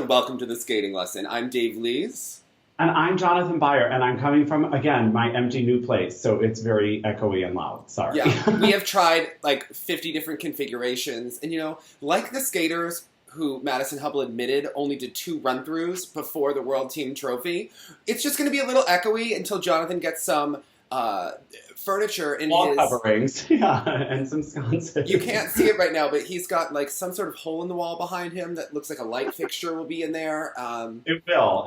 and welcome to the skating lesson. I'm Dave Lees. And I'm Jonathan Byer, and I'm coming from, again, my empty new place, so it's very echoey and loud. Sorry. Yeah, we have tried like 50 different configurations, and like the skaters who Madison Hubbell admitted only did 2 run-throughs before the World Team Trophy, it's just going to be a little echoey until Jonathan gets some furniture in wall his... coverings, yeah, and some sconces. You can't see it right now, but he's got like some sort of hole in the wall behind him that looks like a light fixture will be in there. It will.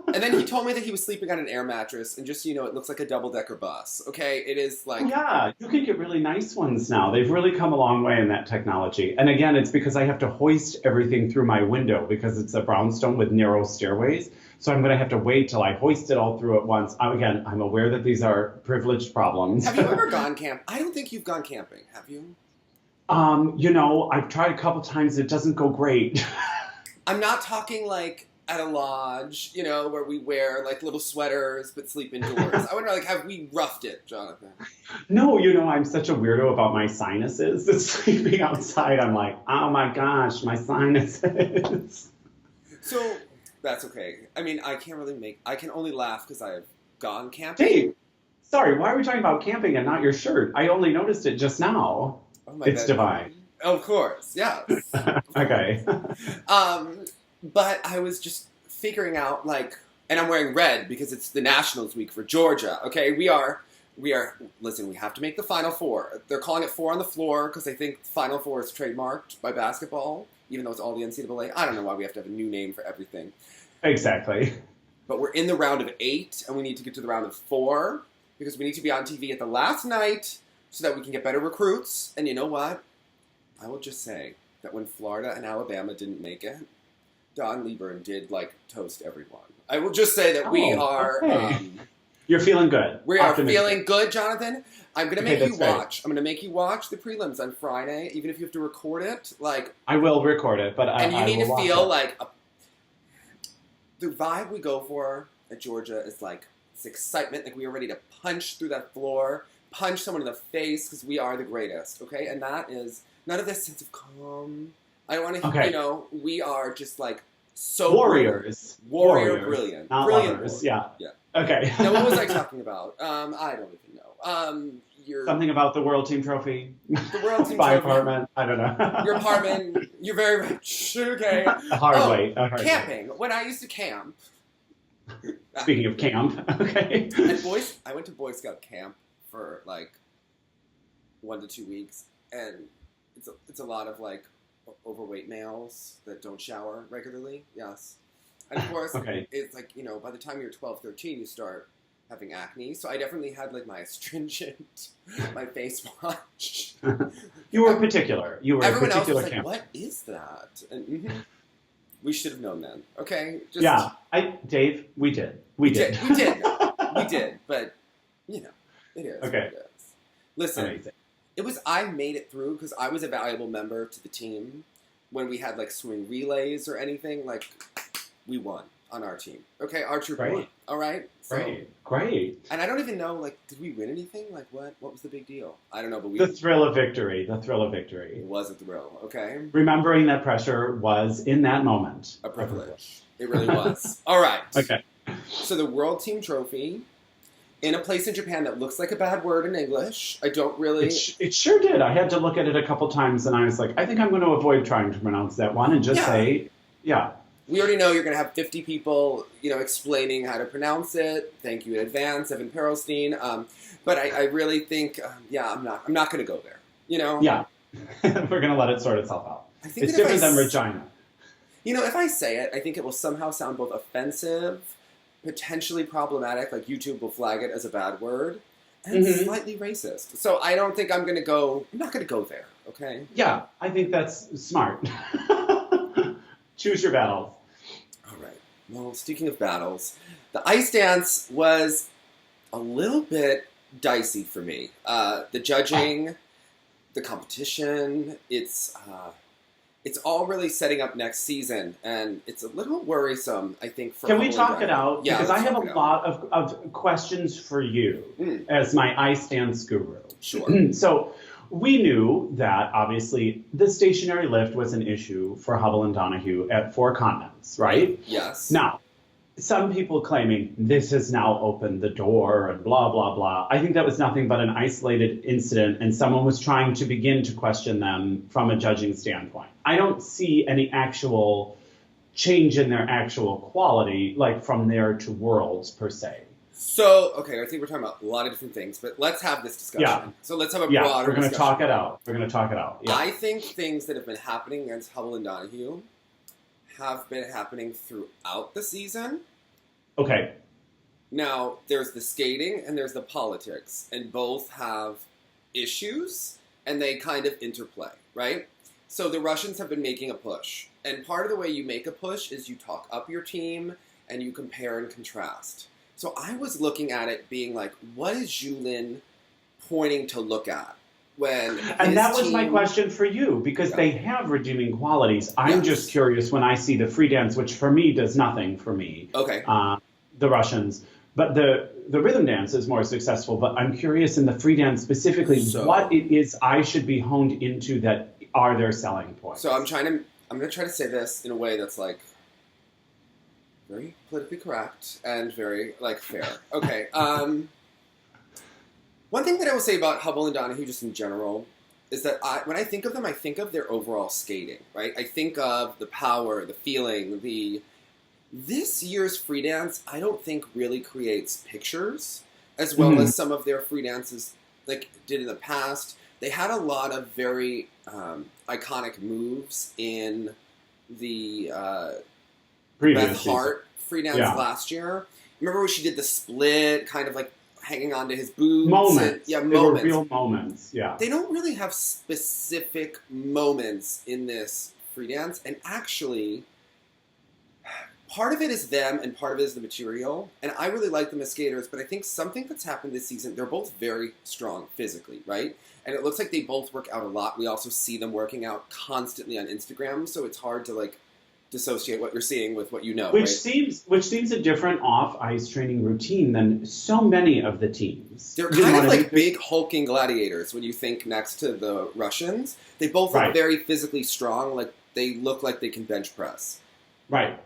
And then he told me that he was sleeping on an air mattress, and just, it looks like a double-decker bus, okay? It is like... Yeah, you can get really nice ones now. They've really come a long way in that technology. And again, it's because I have to hoist everything through my window because it's a brownstone with narrow stairways. So I'm going to have to wait till I hoist it all through at once. Again, I'm aware that these are privileged problems. Have you ever gone camp? I don't think you've gone camping, have you? I've tried a couple times. It doesn't go great. I'm not talking like at a lodge, where we wear like little sweaters but sleep indoors. I wonder, like, have we roughed it, Jonathan? No, I'm such a weirdo about my sinuses that sleeping outside, I'm like, oh my gosh, my sinuses. So... That's okay. I mean, I can only laugh because I've gone camping. Dave, sorry, why are we talking about camping and not your shirt? I only noticed it just now. Oh my It's divine. Of course, yes. Okay. But I was just figuring out, like, and I'm wearing red because it's the Nationals week for Georgia, okay? We are, listen, we have to make the Final Four. They're calling it 4 on the floor because they think Final Four is trademarked by basketball, even though it's all the NCAA. I don't know why we have to have a new name for everything. Exactly. But we're in the round of 8, and we need to get to the round of 4 because we need to be on TV at the last night so that we can get better recruits. And you know what? I will just say that when Florida and Alabama didn't make it, Don Lieber did, like, toast everyone. I will just say that we are... Okay. You're feeling good. We are feeling good, Jonathan. I'm going to make you watch. Right. I'm going to make you watch the prelims on Friday, even if you have to record it. Like, I will record it, but and you I need will to feel it. like... The vibe we go for at Georgia is like, it's excitement, like we are ready to punch through that floor, punch someone in the face, because we are the greatest, okay? And that is none of this sense of calm. I don't want to, okay. We are just like so warriors. Brilliant. Not Brilliant lovers. warrior. Yeah. Okay. Now, what was I talking about? I don't even know. Something about the World Team Trophy. The World Team My Trophy. apartment. I don't know. Your apartment. You're very rich. Okay. A hard way. Camping. When I used to camp. Speaking of camp, okay. I went to Boy Scout camp for like 1 to 2 weeks, and it's a lot of like overweight males that don't shower regularly. Yes. And of course, it's like, by the time you're 12, 13, you start having acne. So I definitely had like my astringent, my face wash. You were particular. Everyone else was camp. like, what is that? And we should have known then. Okay? Dave, we did. We did. We did. But, it is what it is. Listen, amazing. I made it through because I was a valuable member to the team. When we had like swimming relays or anything, like, we won on our team. Okay, our troop won. All right? So, Great. And I don't even know, like, did we win anything? Like, what was the big deal? I don't know, but The thrill of victory. It was a thrill, okay? Remembering that pressure was, in that moment, a privilege. It really was. All right. Okay. So the World Team Trophy, in a place in Japan that looks like a bad word in English. I don't really... It sure did. I had to look at it a couple times, and I was like, I think I'm going to avoid trying to pronounce that one and just say, yeah. We already know you're going to have 50 people, explaining how to pronounce it. Thank you in advance, Evan Perelstein. But I really think, I'm not going to go there. Yeah, we're going to let it sort itself out. I think it's different than Regina. If I say it, I think it will somehow sound both offensive, potentially problematic, like YouTube will flag it as a bad word, and slightly racist. So I don't think I'm not going to go there, okay? Yeah, I think that's smart. Choose your battles. All right. Well, speaking of battles, the ice dance was a little bit dicey for me. The judging, the competition, it's all really setting up next season, and it's a little worrisome, I think, for... Can we talk it out? Yeah, because I have a lot of questions for you as my ice dance guru. Sure. So We knew that, obviously, the stationary lift was an issue for Hubbell and Donohue at 4 continents, right? Yes. Now, some people claiming this has now opened the door and blah, blah, blah. I think that was nothing but an isolated incident, and someone was trying to begin to question them from a judging standpoint. I don't see any actual change in their actual quality, like from there to Worlds, per se. So, okay, I think we're talking about a lot of different things, but let's have this discussion. Yeah. So let's have a broader we're going to discussion. talk it out. We're going to talk it out. Yeah. I think things that have been happening against Hubbell and Donohue have been happening throughout the season. Okay. Now, there's the skating and there's the politics, and both have issues, and they kind of interplay, right? So the Russians have been making a push, and part of the way you make a push is you talk up your team and you compare and contrast. So I was looking at it being like, what is Julin pointing to look at? And that was my question for you, because they have redeeming qualities. I'm just curious when I see the free dance, which for me does nothing for me. Okay. The Russians. But the rhythm dance is more successful. But I'm curious in the free dance specifically, what it is I should be honed into that are their selling points. So I'm going to try to say this in a way that's like very politically correct and very like fair. Okay. One thing that I will say about Hubbell and Donohue just in general is that when I think of them, I think of their overall skating, right? I think of the power, the feeling, This year's free dance, I don't think really creates pictures as well as some of their free dances like did in the past. They had a lot of very iconic moves in the Beth Hart free dance last year. Remember when she did the split, kind of like hanging onto his boobs? Moments. Moments. They were real moments, They don't really have specific moments in this free dance, and actually, part of it is them and part of it is the material, and I really like them as skaters, but I think something that's happened this season, they're both very strong physically, right? And it looks like they both work out a lot. We also see them working out constantly on Instagram, so it's hard to like dissociate what you're seeing with what you know. Which seems a different off-ice training routine than so many of the teams. They're kind of like big hulking gladiators when you think next to the Russians. They both look very physically strong, like they look like they can bench press. Right.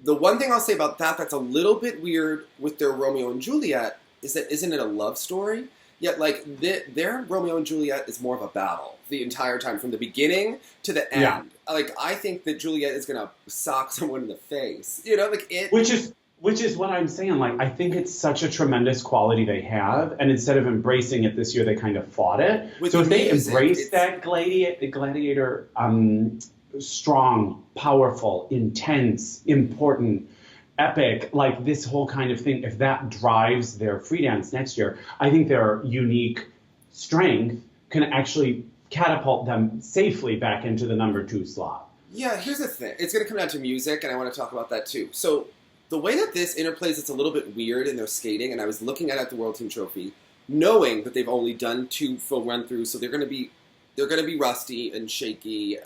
The one thing I'll say about that's a little bit weird with their Romeo and Juliet is that isn't it a love story? Yet, like, their Romeo and Juliet is more of a battle the entire time, from the beginning to the end. Yeah. Like, I think that Juliet is going to sock someone in the face. You know, like it... Which is what I'm saying. Like, I think it's such a tremendous quality they have, and instead of embracing it this year, they kind of fought it. So if they embrace that gladiator strong, powerful, intense, important, epic, like this whole kind of thing, if that drives their free dance next year, I think their unique strength can actually catapult them safely back into the number 2 slot. Yeah, here's the thing. It's going to come down to music, and I want to talk about that too. So the way that this interplays, it's a little bit weird in their skating, and I was looking at the World Team Trophy, knowing that they've only done 2 full run-throughs, so they're going to be rusty and shaky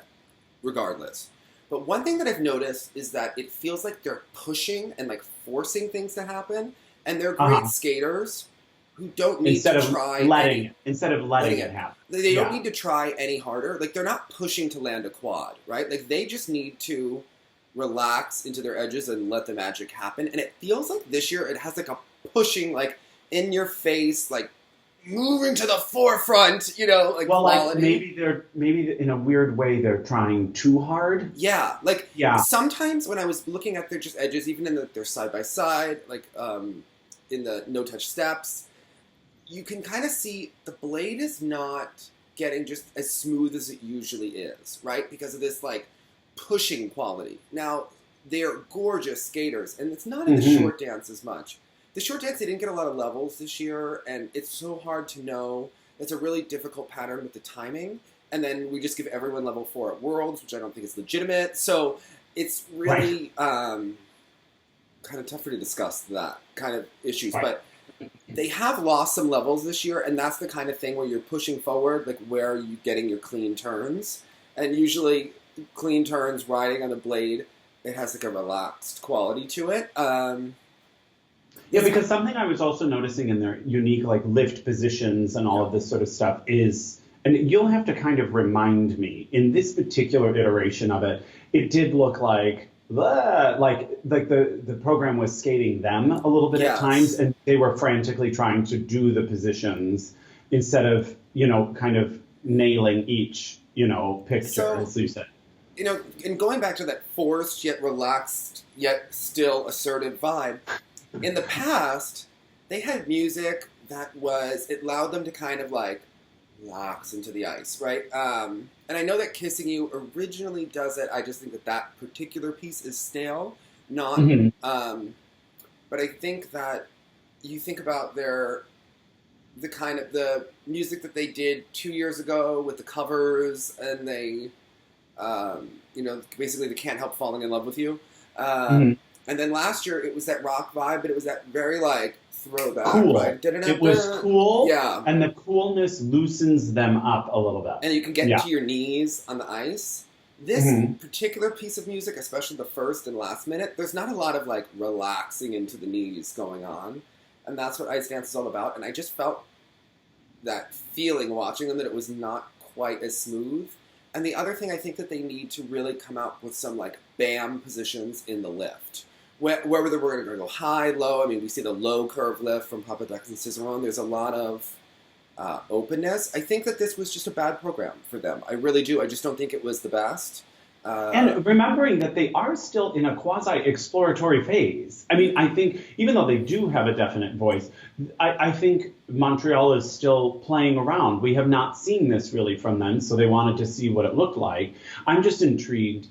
regardless. But one thing that I've noticed is that it feels like they're pushing and like forcing things to happen, and they're great skaters who don't need to try instead of letting it happen. They don't need to try any harder. Like, they're not pushing to land a quad, right? Like, they just need to relax into their edges and let the magic happen. And it feels like this year it has like a pushing, like in your face, like moving to the forefront, you know, like quality. Like maybe in a weird way they're trying too hard. Yeah, sometimes when I was looking at their just edges, even in their side by side, like in the no touch steps, you can kind of see the blade is not getting just as smooth as it usually is, right? Because of this like pushing quality. Now they're gorgeous skaters, and it's not in the short dance as much. The short dance, they didn't get a lot of levels this year, and it's so hard to know. It's a really difficult pattern with the timing. And then we just give everyone level 4 at Worlds, which I don't think is legitimate. So it's really kind of tougher to discuss that kind of issues. Right. But they have lost some levels this year, and that's the kind of thing where you're pushing forward, like where are you getting your clean turns. And usually clean turns, riding on a blade, it has like a relaxed quality to it. Yeah, because something I was also noticing in their unique like lift positions and all of this sort of stuff is, And you'll have to kind of remind me, in this particular iteration of it, it did look like the program was skating them a little bit at times, and they were frantically trying to do the positions instead of, kind of nailing each, picture, as you said. And going back to that forced yet relaxed yet still assertive vibe, in the past, they had music that it allowed them to kind of like relax into the ice, right? And I know that Kissing You originally does it. I just think that particular piece is stale, not. But I think that you think about the music that they did 2 years ago with the covers, and they, basically they Can't Help Falling in Love with You. And then last year it was that rock vibe, but it was that very like throwback. Cool. Right? It was cool. Yeah. And the coolness loosens them up a little bit. And you can get to your knees on the ice. This particular piece of music, especially the first and last minute, there's not a lot of like relaxing into the knees going on. And that's what ice dance is all about. And I just felt that feeling watching them, that it was not quite as smooth. And the other thing, I think that they need to really come out with some like BAM positions in the lift. Whether we're going to go high, low. I mean, we see the low curve lift from Papadakis and Cizeron. There's a lot of openness. I think that this was just a bad program for them. I really do. I just don't think it was the best. And remembering that they are still in a quasi-exploratory phase. I mean, I think even though they do have a definite voice, I think Montreal is still playing around. We have not seen this really from them, so they wanted to see what it looked like. I'm just intrigued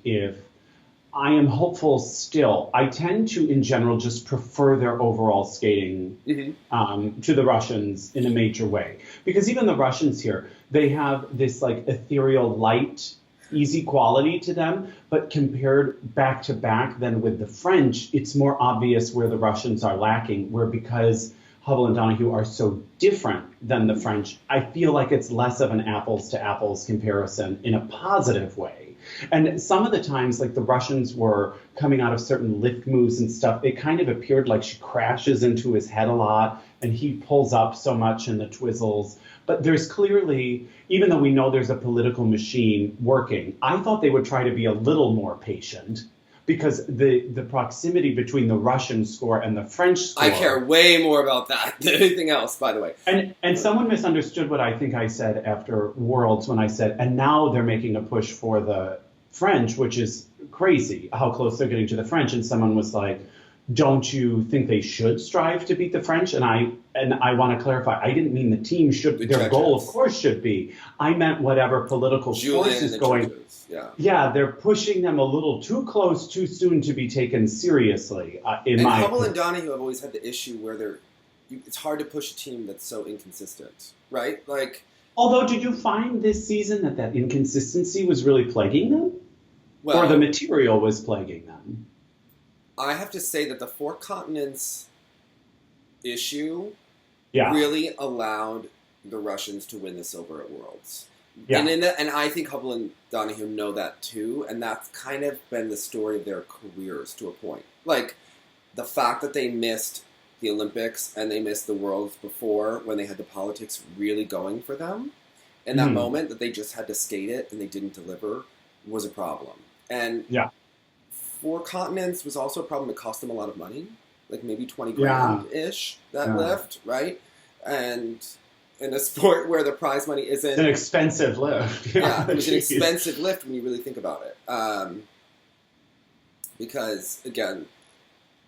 I am hopeful still. I tend to, in general, just prefer their overall skating to the Russians in a major way. Because even the Russians here, they have this like ethereal, light, easy quality to them. But compared back to back then with the French, it's more obvious where the Russians are lacking, where because Hubbell and Donohue are so different than the French, I feel like it's less of an apples to apples comparison in a positive way. And some of the times, like the Russians were coming out of certain lift moves and stuff, it kind of appeared like she crashes into his head a lot and he pulls up so much in the twizzles. But there's clearly, even though we know there's a political machine working, I thought they would try to be a little more patient, because the proximity between the Russian score and the French score... I care way more about that than anything else, by the way. And someone misunderstood what I think I said after Worlds when I said, and now they're making a push for the French, which is crazy, how close they're getting to the French. And someone was like, don't you think they should strive to beat the French? And I want to clarify, I didn't mean the team should, their goal of course should be. I meant whatever political force is going. Yeah, they're pushing them a little too close, too soon to be taken seriously, in my opinion. Hubbell and Donohue have always had the issue where it's hard to push a team that's so inconsistent, right? Like, although, did you find this season that inconsistency was really plaguing them? Or the material was plaguing them? I have to say that the Four Continents issue really allowed the Russians to win the silver at Worlds. Yeah. And I think Hubbell and Donohue know that too, and that's kind of been the story of their careers to a point. Like, the fact that they missed the Olympics and they missed the Worlds before, when they had the politics really going for them, in that moment that they just had to skate it and they didn't deliver, was a problem. And Four Continents was also a problem. It cost them a lot of money, like maybe 20 grand-ish, that lift, right? And in a sport where the prize money isn't... It's an expensive lift. It was an expensive lift when you really think about it. Because, again,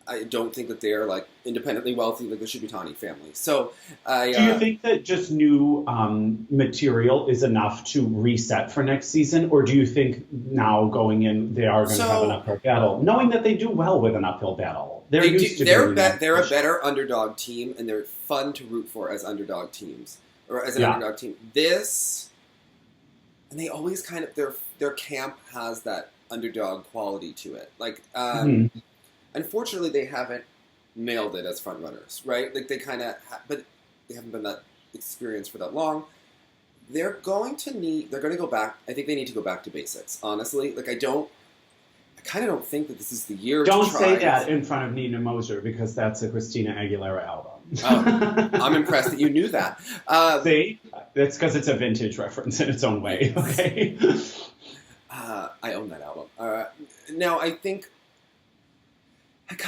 I don't think that they're like independently wealthy like the Shibutani family. So, do you think that just new material is enough to reset for next season, or do you think now going in they are going to have an uphill battle, knowing that they do well with an uphill battle? They're a better underdog team, and they're fun to root for as underdog teams or as an underdog team. And they always kind of their camp has that underdog quality to it, like. Unfortunately, they haven't nailed it as front runners, right? Like they kind of, but they haven't been that experienced for that long. They're going to go back. I think they need to go back to basics. Honestly, like I I kind of don't think that this is the year Don't to try. say that in front of Nina Moser, because that's a Christina Aguilera album. Oh, I'm impressed that you knew that. See? That's because it's a vintage reference in its own way, okay? I own that album. Now, I kind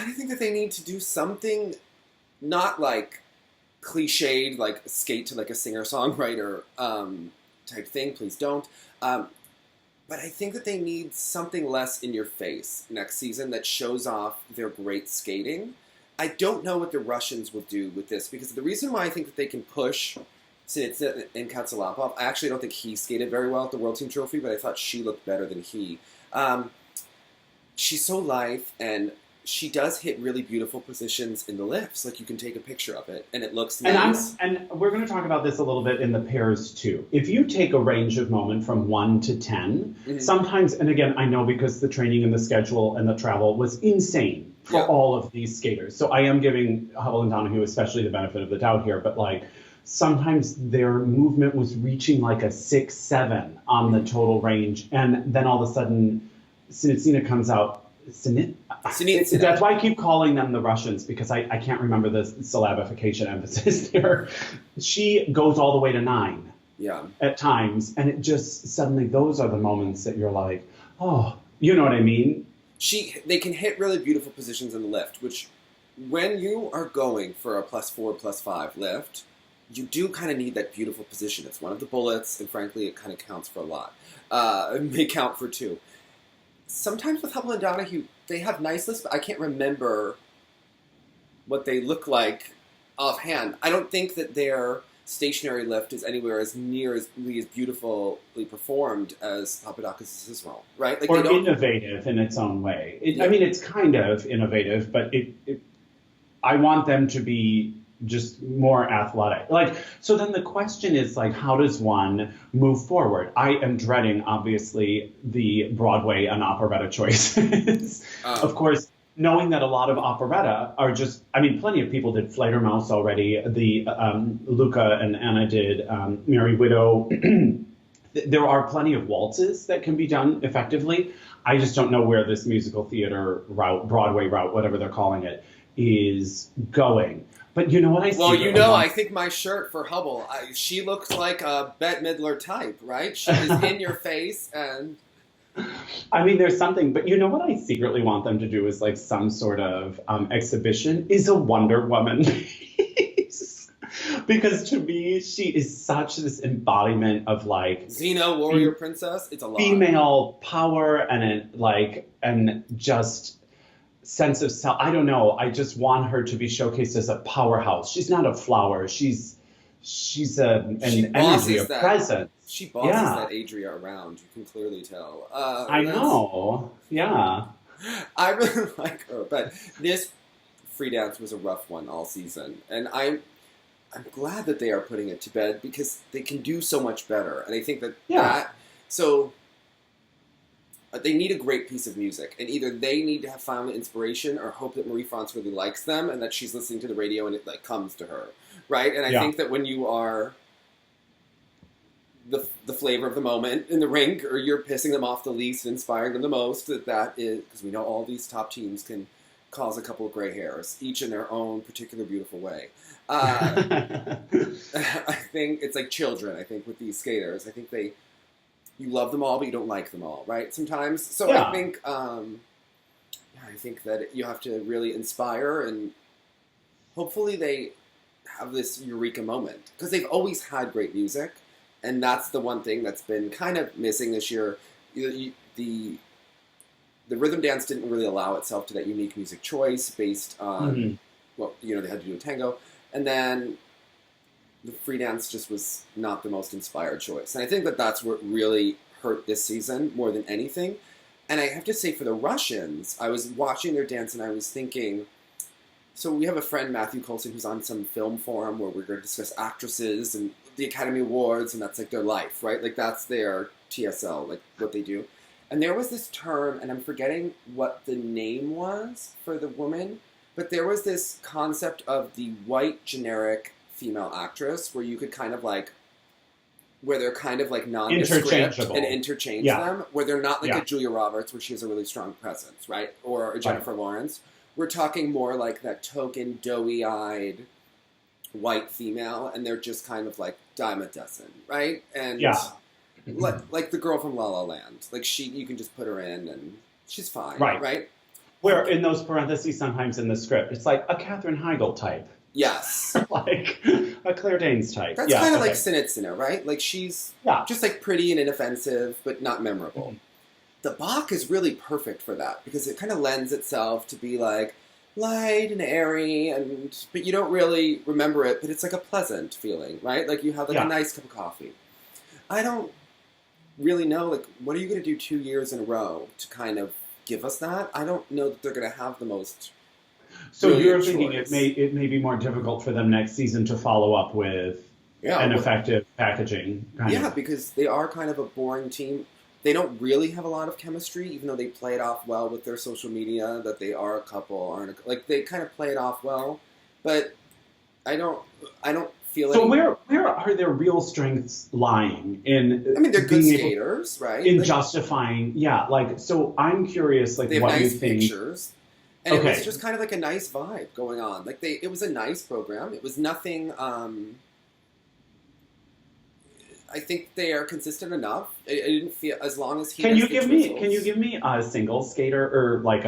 of think that they need to do something not like cliched, like skate to like a singer-songwriter type thing. Please don't. But I think that they need something less in your face next season that shows off their great skating. I don't know what the Russians will do with this, because the reason why I think that they can push Sinitsyn and Katsalapov, I actually don't think he skated very well at the World Team Trophy, but I thought she looked better than he. She's so lithe, and she does hit really beautiful positions in the lifts. Like, you can take a picture of it, and it looks nice. And we're going to talk about this a little bit in the pairs, too. If you take a range of moment from 1 to 10, sometimes, and again, I know because the training and the schedule and the travel was insane for all of these skaters. So I am giving Hubbell and Donohue especially the benefit of the doubt here, but like, sometimes their movement was reaching like a 6, 7 on the total range, and then all of a sudden, Sinitsyn comes out. Sinitsyn. That's why I keep calling them the Russians, because I can't remember the syllabification emphasis there. She goes all the way to 9 at times, and it just suddenly, those are the moments that you're like, oh, you know what I mean? They can hit really beautiful positions in the lift, which when you are going for a +4, +5 lift, you do kind of need that beautiful position. It's one of the bullets, and frankly, it kind of counts for a lot. It may count for 2. Sometimes with Hubbell and Donohue, they have nice lifts, but I can't remember what they look like offhand. I don't think that their stationary lift is anywhere as nearly as beautifully performed as Papadakis and Cizeron, right? Like, or innovative in its own way. I mean, it's kind of innovative, but I want them to be just more athletic. Like, so then the question is, like, how does one move forward? I am dreading, obviously, the Broadway and operetta choices. Of course, knowing that a lot of operetta are just, I mean, plenty of people did Fledermaus already. The Luca and Anna did Merry Widow. There are plenty of waltzes that can be done effectively. I just don't know where this musical theater route, Broadway route, whatever they're calling it, is going. But you know what I see? Well, you know, I think my shirt for Hubbell, she looks like a Bette Midler type, right? She is in your face, and... I mean, there's something, but you know what I secretly want them to do is like some sort of exhibition is a Wonder Woman piece. Because to me, she is such this embodiment of like... Xena, warrior princess, it's a lot. Female power and just... sense of self. I don't know. I just want her to be showcased as a powerhouse. She's not a flower. She's an energy, a presence. She bosses that Adria around. You can clearly tell. I know. Yeah. I really like her, but this free dance was a rough one all season, and I'm glad that they are putting it to bed because they can do so much better. And I think that they need a great piece of music, and either they need to have found the inspiration or hope that Marie-France really likes them and that she's listening to the radio and it like comes to her, right? And I think that when you are the flavor of the moment in the rink, or you're pissing them off the least and inspiring them the most, that is, because we know all these top teams can cause a couple of gray hairs, each in their own particular beautiful way. I think it's like children, I think, with these skaters. I think you love them all, but you don't like them all, right? Sometimes. So I think that you have to really inspire, and hopefully they have this eureka moment, because they've always had great music, and that's the one thing that's been kind of missing this year. The rhythm dance didn't really allow itself to that unique music choice based on, they had to do a tango, and then the free dance just was not the most inspired choice. And I think that that's what really hurt this season more than anything. And I have to say, for the Russians, I was watching their dance and I was thinking, so we have a friend, Matthew Coulson, who's on some film forum where we're going to discuss actresses and the Academy Awards, and that's like their life, right? Like that's their TSL, like what they do. And there was this term, and I'm forgetting what the name was for the woman, but there was this concept of the white generic female actress where you could kind of like where they're kind of like nondescript interchangeable and interchange them, where they're not like Yeah. a Julia Roberts, where she has a really strong presence, right? Or a Jennifer Lawrence. We're talking more like that token, doughy-eyed white female, and they're just kind of like dime a dozen, right? And like the girl from La La Land, like you can just put her in and she's fine, right? Where in those parentheses sometimes in the script, it's like a Katherine Heigl type. Yes. Like a Claire Danes type. That's kind of like Sinitsina, right? Like she's just like pretty and inoffensive, but not memorable. Mm-hmm. The Bach is really perfect for that because it kind of lends itself to be like light and airy, but you don't really remember it, but it's like a pleasant feeling, right? Like you have like a nice cup of coffee. I don't really know, like, what are you going to do 2 years in a row to kind of give us that? I don't know that they're going to have the most. So you're thinking it may be more difficult for them next season to follow up with an effective packaging. Because they are kind of a boring team. They don't really have a lot of chemistry, even though they play it off well with their social media, that they are a couple. Like, they kind of play it off well. But I don't feel like... So where are their real strengths lying in... I mean, they're good skaters, right? In justifying... Yeah, like, so I'm curious, like, what you think... They have nice pictures. And it was just kind of like a nice vibe going on. Like, it was a nice program. It was nothing... I think they are consistent enough. I didn't feel as long as he. Can you give me a single skater or like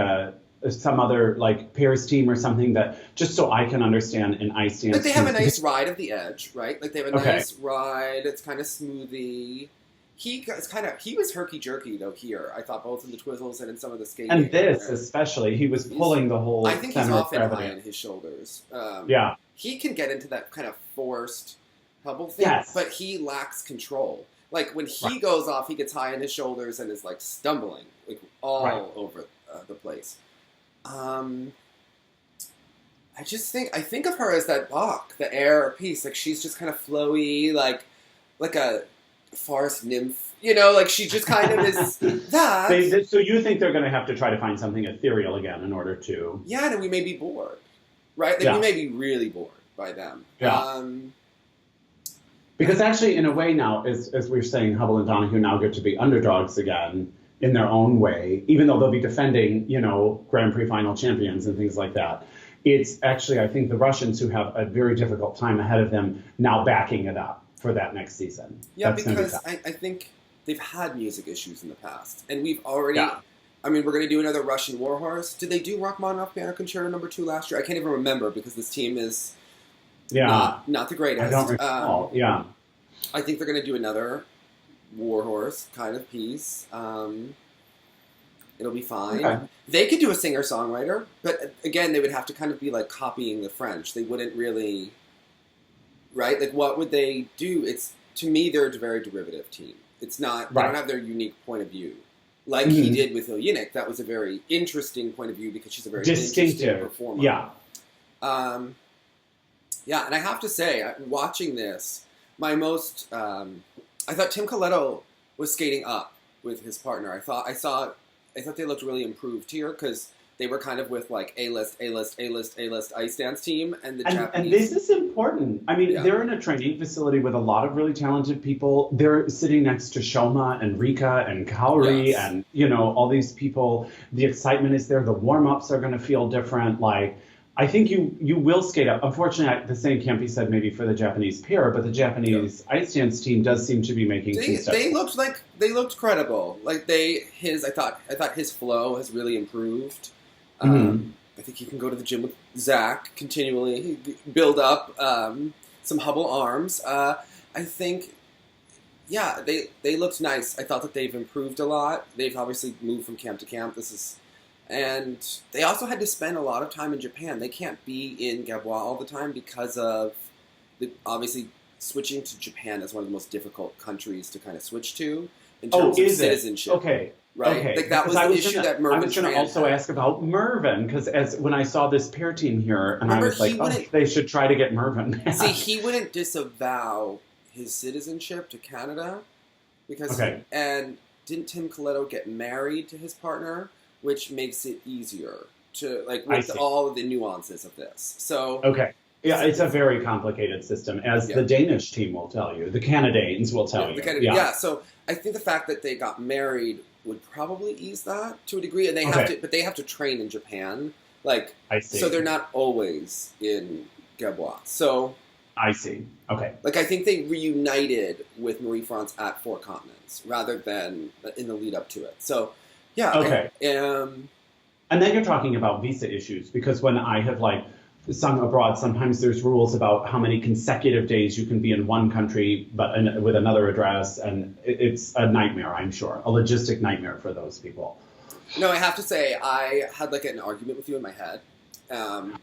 some other like pairs team or something that just so I can understand an ice dance? Like they have a nice ride of the edge, right? Like they have a nice ride. It's kind of smoothie. He was herky jerky though here. I thought both in the Twizzles and in some of the skating. And this especially, he was pulling the whole. I think he's often high on his shoulders. He can get into that kind of forced. Hubbell thing, but he lacks control. Like when he goes off, he gets high on his shoulders and is like stumbling, like all over the place. I think of her as that Bach, the air piece. Like she's just kind of flowy, like a forest nymph. You know, like she just kind of is that. So you think they're going to have to try to find something ethereal again in order to? Yeah, and we may be bored, right? Like we may be really bored by them. Yeah. Because actually, in a way now, as we're saying, Hubbell and Donohue now get to be underdogs again in their own way, even though they'll be defending, Grand Prix final champions and things like that. It's actually, I think, the Russians who have a very difficult time ahead of them now backing it up for that next season. Yeah, because I think they've had music issues in the past. And we've already... Yeah. I mean, we're going to do another Russian warhorse. Did they do Rachmaninoff Piano Concerto No. 2 last year? I can't even remember because this team is... Not the greatest. I don't recall. I think they're going to do another warhorse kind of piece. It'll be fine. Okay. They could do a singer-songwriter, but again, they would have to kind of be like copying the French. They wouldn't really, right? Like, what would they do? To me, they're a very derivative team. It's not. They don't have their unique point of view, like he did with Ilyinik. That was a very interesting point of view because she's a very distinctive performer. Yeah. Yeah, and I have to say, watching this, I thought Tim Coletto was skating up with his partner. I thought they looked really improved here because they were kind of with like A-list ice dance team and the Japanese. And this is important. I mean, they're in a training facility with a lot of really talented people. They're sitting next to Shoma and Rika and Kaori and, all these people. The excitement is there. The warm-ups are going to feel different. Like, I think you will skate up. Unfortunately, the same can't be said maybe for the Japanese pair, but the Japanese ice dance team does seem to be making some steps. They looked credible. Like I thought his flow has really improved. I think he can go to the gym with Zach continually, build up some Hubbell arms. I think, they looked nice. I thought that they've improved a lot. They've obviously moved from camp to camp. And they also had to spend a lot of time in Japan. They can't be in Gabois all the time because of, obviously, switching to Japan is one of the most difficult countries to kind of switch to in terms of citizenship. Okay. Right? Okay. Like that was the issue that Mervyn I was going to also ask about Mervyn, because when I saw this pair team here, and I was like, they should try to get Mervyn back. See, he wouldn't disavow his citizenship to Canada, because and didn't Tim Coletto get married to his partner, which makes it easier to, like, with all of the nuances of this. So, Yeah, it's a very complicated system, as the Danish team will tell you. The Canadians will tell you. So I think the fact that they got married would probably ease that to a degree, and they have to train in Japan. Like, I see. So they're not always in Gabois. So I see. Okay. Like, I think they reunited with Marie-France at Four Continents rather than in the lead up to it. So, yeah. Okay. And then you're talking about visa issues, because when I have sung abroad, sometimes there's rules about how many consecutive days you can be in one country but with another address, and it's a nightmare, I'm sure, a logistic nightmare for those people. No, I have to say, I had an argument with you in my head. It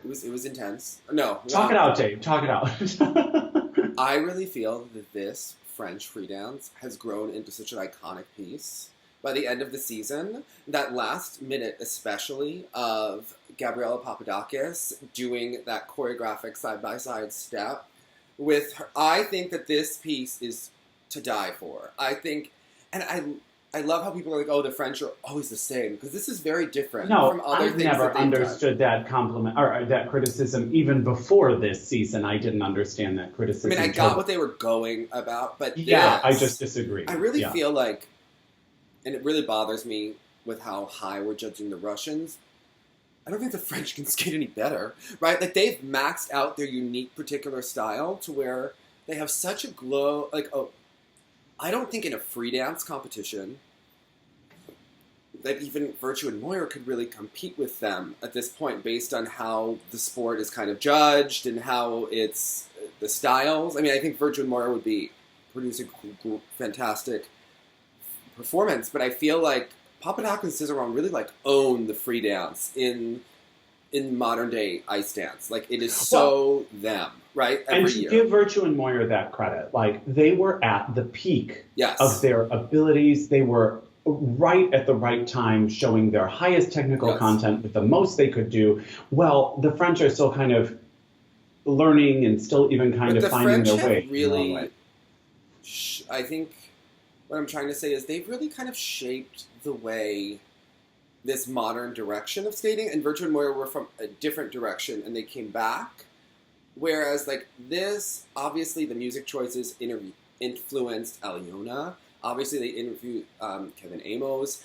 was intense. No. Talk it out, Dave. Talk it out. I really feel that this French free dance has grown into such an iconic piece by the end of the season, that last minute especially of Gabriella Papadakis doing that choreographic side-by-side step with her. I think that this piece is to die for. I think, and I love how people are like, oh, the French are always the same, because this is very different from other things. I've never understood that compliment or that criticism. Even before this season, I didn't understand that criticism. I mean, I got what they were going about, but I just disagree. I really feel like, and it really bothers me with how high we're judging the Russians, I don't think the French can skate any better, right? Like, they've maxed out their unique particular style to where they have such a glow, I don't think in a free dance competition that even Virtue and Moyer could really compete with them at this point, based on how the sport is kind of judged and how it's the styles. I mean, I think Virtue and Moyer would be producing fantastic performance, but I feel like Papadakis and Cizeron really own the free dance in modern day ice dance. Like, it is so them, right? Every year. Give Virtue and Moyer that credit. Like, they were at the peak of their abilities. They were right at the right time, showing their highest technical content with the most they could do. Well, the French are still kind of learning and still even kind of finding their way. Really, I think what I'm trying to say is they've really kind of shaped the way this modern direction of skating, and Virtue and Moyer were from a different direction, and they came back. Whereas, this, obviously, the music choices influenced Aliona. Obviously, they interviewed Kévin Aymoz.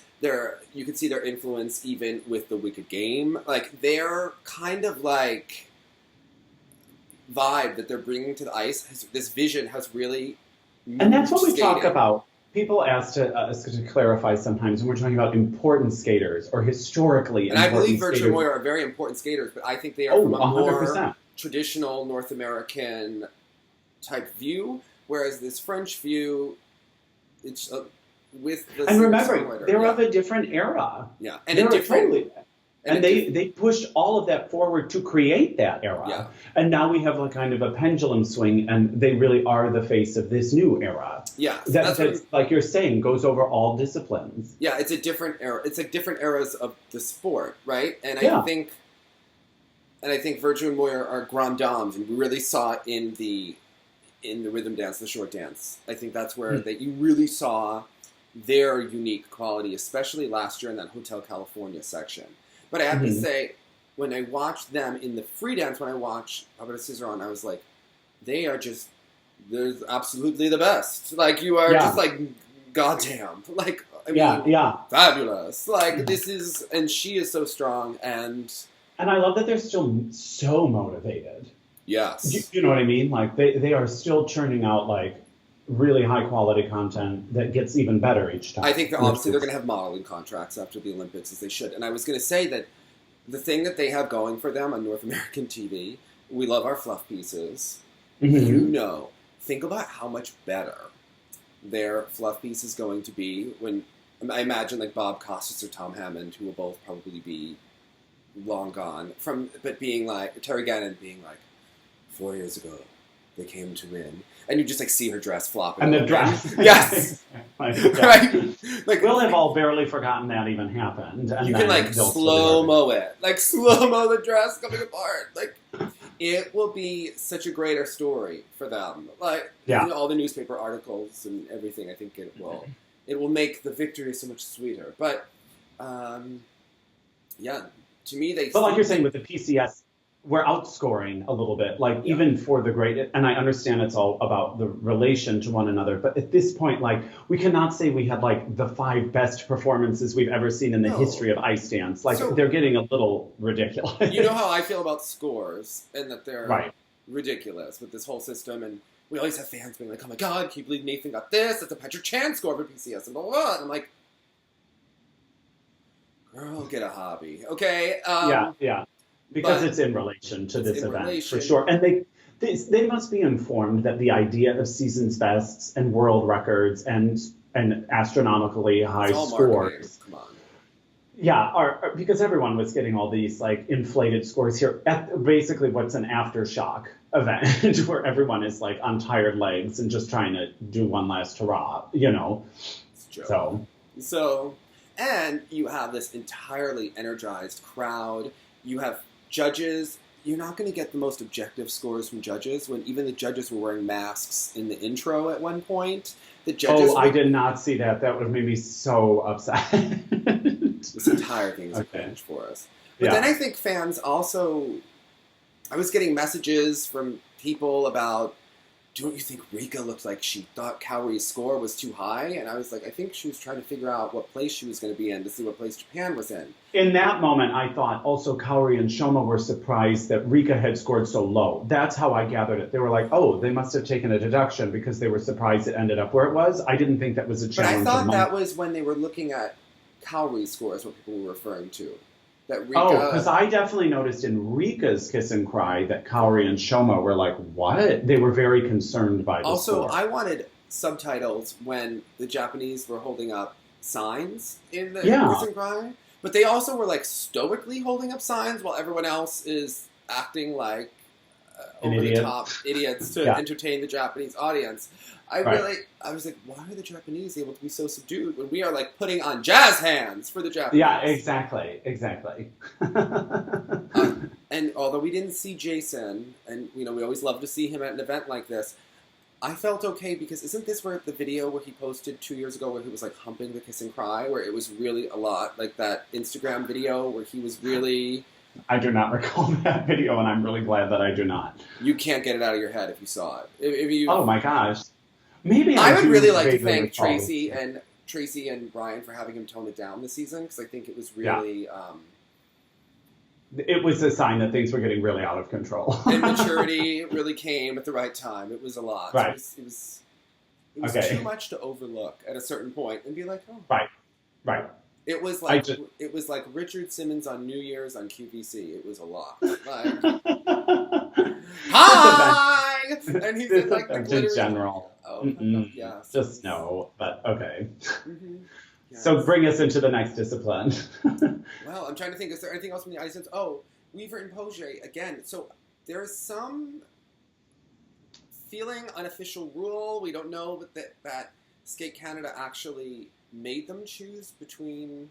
You could see their influence even with the Wicked Game. Their kind of, vibe that they're bringing to the ice, this vision has really moved. And that's what we talk about. People ask us to clarify sometimes when we're talking about important skaters or historically important skaters. And I believe Virtue and Moyer are very important skaters, but I think they are from a 100%. More traditional North American type view, whereas this French view, it's with the and remember, they're of a different era. Yeah, and a different. And they pushed all of that forward to create that era. Yeah. And now we have kind of a pendulum swing, and they really are the face of this new era. Yeah. That's like you're saying, goes over all disciplines. Yeah, it's a different era. It's different eras of the sport, right? And I think Virtue and Moyer are grand dames, and we really saw it in the rhythm dance, the short dance. I think that's where you really saw their unique quality, especially last year in that Hotel California section. But I have to say, when I watched them in the free dance, when I watched Roberta Cizeron, I was like, they're absolutely the best. You are just goddamn. Fabulous. This is, and she is so strong, and I love that they're still so motivated. Yes. You know what I mean? They are still churning out, really high quality content that gets even better each time. I think they're going to have modeling contracts after the Olympics, as they should. And I was going to say that the thing that they have going for them on North American TV, we love our fluff pieces. Mm-hmm. Think about how much better their fluff piece is going to be when I imagine Bob Costas or Tom Hammond, who will both probably be long gone, but being Terry Gannon being 4 years ago, they came to win. And you just see her dress flopping. And the dress. Yes. Right? We'll have all barely forgotten that even happened. And you can slow-mo it. Slow-mo the dress coming apart. It will be such a greater story for them. All the newspaper articles and everything, I think it will make the victory so much sweeter. But, to me, But you're saying with the PCS, we're outscoring a little bit, like even for the great, and I understand it's all about the relation to one another, but at this point, like we cannot say we had like the 5 best performances we've ever seen in the history of ice dance. Like they're getting a little ridiculous. You know how I feel about scores and that they're right. ridiculous with this whole system, and we always have fans being like, oh my god, can you believe Nathan got this? That's a Patrick Chan score for PCS and blah blah blah. And I'm like, girl, get a hobby, okay? Yeah. Because it's in relation to this event, for sure. And they must be informed that the idea of season's bests and world records and astronomically high scores. Come on. Yeah, because everyone was getting all these like inflated scores here at basically what's an aftershock event where everyone is like on tired legs and just trying to do one last hurrah, you know. So, and you have this entirely energized crowd. You have judges. You're not going to get the most objective scores from judges when even the judges were wearing masks in the intro at one point. The judges I did not see that. That would have made me so upset. This entire thing is a binge for us. But then I think fans also... I was getting messages from people about, don't you think Rika looked like she thought Kaori's score was too high? And I was like, I think she was trying to figure out what place she was going to be in to see what place Japan was in. In that moment, I thought also Kaori and Shoma were surprised that Rika had scored so low. That's how I gathered it. They were like, oh, they must have taken a deduction because they were surprised it ended up where it was. I didn't think that was a challenge. But I thought that was when they were looking at Kaori's scores, what people were referring to. That Rika... Oh, because I definitely noticed in Rika's Kiss and Cry that Kaori and Shoma were like, what? They were very concerned by the score. I wanted subtitles when the Japanese were holding up signs in the Kiss and Cry. But they also were like stoically holding up signs while everyone else is acting like over-the-top idiots to entertain the Japanese audience. I was like, why are the Japanese able to be so subdued when we are like putting on jazz hands for the Japanese? Yeah, exactly. And although we didn't see Jason, and we always love to see him at an event like this, I felt okay because isn't this where the video where he posted 2 years ago where he was like humping the Kiss and Cry, where it was really a lot like that Instagram video where he was really... I do not recall that video, and I'm really glad that I do not. You can't get it out of your head if you saw it. Oh my gosh. Maybe I would really like to thank Tracy and Brian for having him tone it down this season, because I think it was really... it was a sign that things were getting really out of control. And maturity really came at the right time. It was a lot. Right. It was too much to overlook at a certain point and be like, oh. Right. It was like Richard Simmons on New Year's on QVC. It was a lot. Like, hi! And he did like the glittery... In general. Yes. Just no, but okay. Mm-hmm. Yes. So bring us into the next discipline. Well, I'm trying to think, is there anything else from the ice dance? Oh, Weaver and Poge, again. So there's some feeling unofficial rule. We don't know that Skate Canada actually made them choose between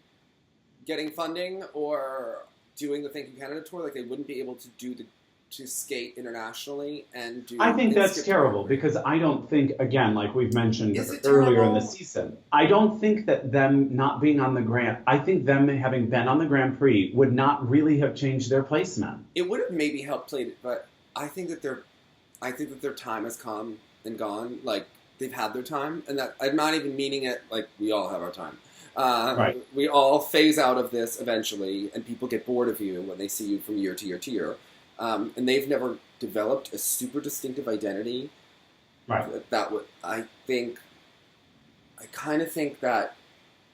getting funding or doing the Thank You Canada tour. Like they wouldn't be able to skate internationally and do... I think that's terrible because I don't think, again, like we've mentioned earlier in the season, I don't think that them not being on the Grand... I think them having been on the Grand Prix would not really have changed their placement. It would have maybe helped play it, but I think that their time has come and gone. Like, they've had their time, and that I'm not even meaning it like we all have our time. Right. We all phase out of this eventually, and people get bored of you when they see you from year to year to year. And they've never developed a super distinctive identity. Right. I kind of think that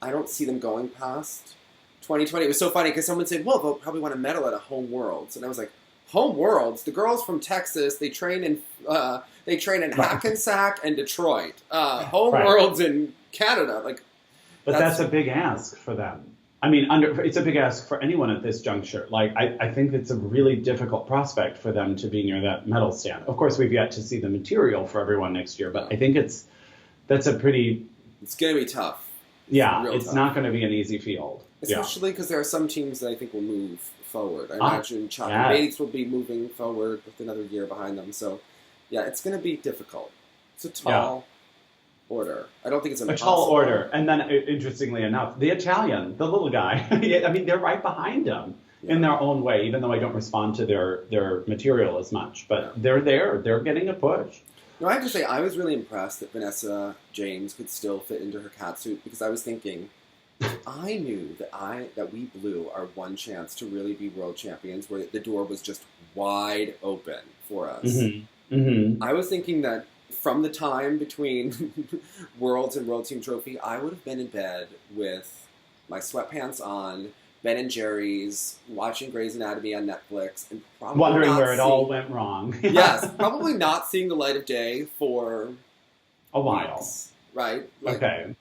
I don't see them going past 2020. It was so funny because someone said, well, they'll probably want a medal at a Home Worlds. And I was like, Home Worlds? The girls from Texas, they train in Hackensack and Detroit. Home Worlds in Canada. But that's a big ask for them. I mean, it's a big ask for anyone at this juncture. Like, I think it's a really difficult prospect for them to be near that medal stand. Of course, we've yet to see the material for everyone next year, but I think that's a pretty... It's going to be tough. Yeah, it's not going to be an easy field. Especially because there are some teams that I think will move forward. I imagine Chocolate Bates will be moving forward with another year behind them. So, yeah, it's going to be difficult. It's a tall... order. I don't think it's impossible. A tall order. And then, interestingly enough, the Italian, the little guy, I mean, they're right behind him. in their own way, even though I don't respond to their material as much. But they're there. They're getting a push. No, I have to say, I was really impressed that Vanessa James could still fit into her catsuit, because I was thinking, if I knew that we blew our one chance to really be world champions, where the door was just wide open for us, I was thinking that from the time between Worlds and World Team Trophy, I would have been in bed with my sweatpants on, Ben and Jerry's, watching Grey's Anatomy on Netflix, and probably wondering where it all went wrong. Yes, probably not seeing the light of day for a while, weeks, right? Okay.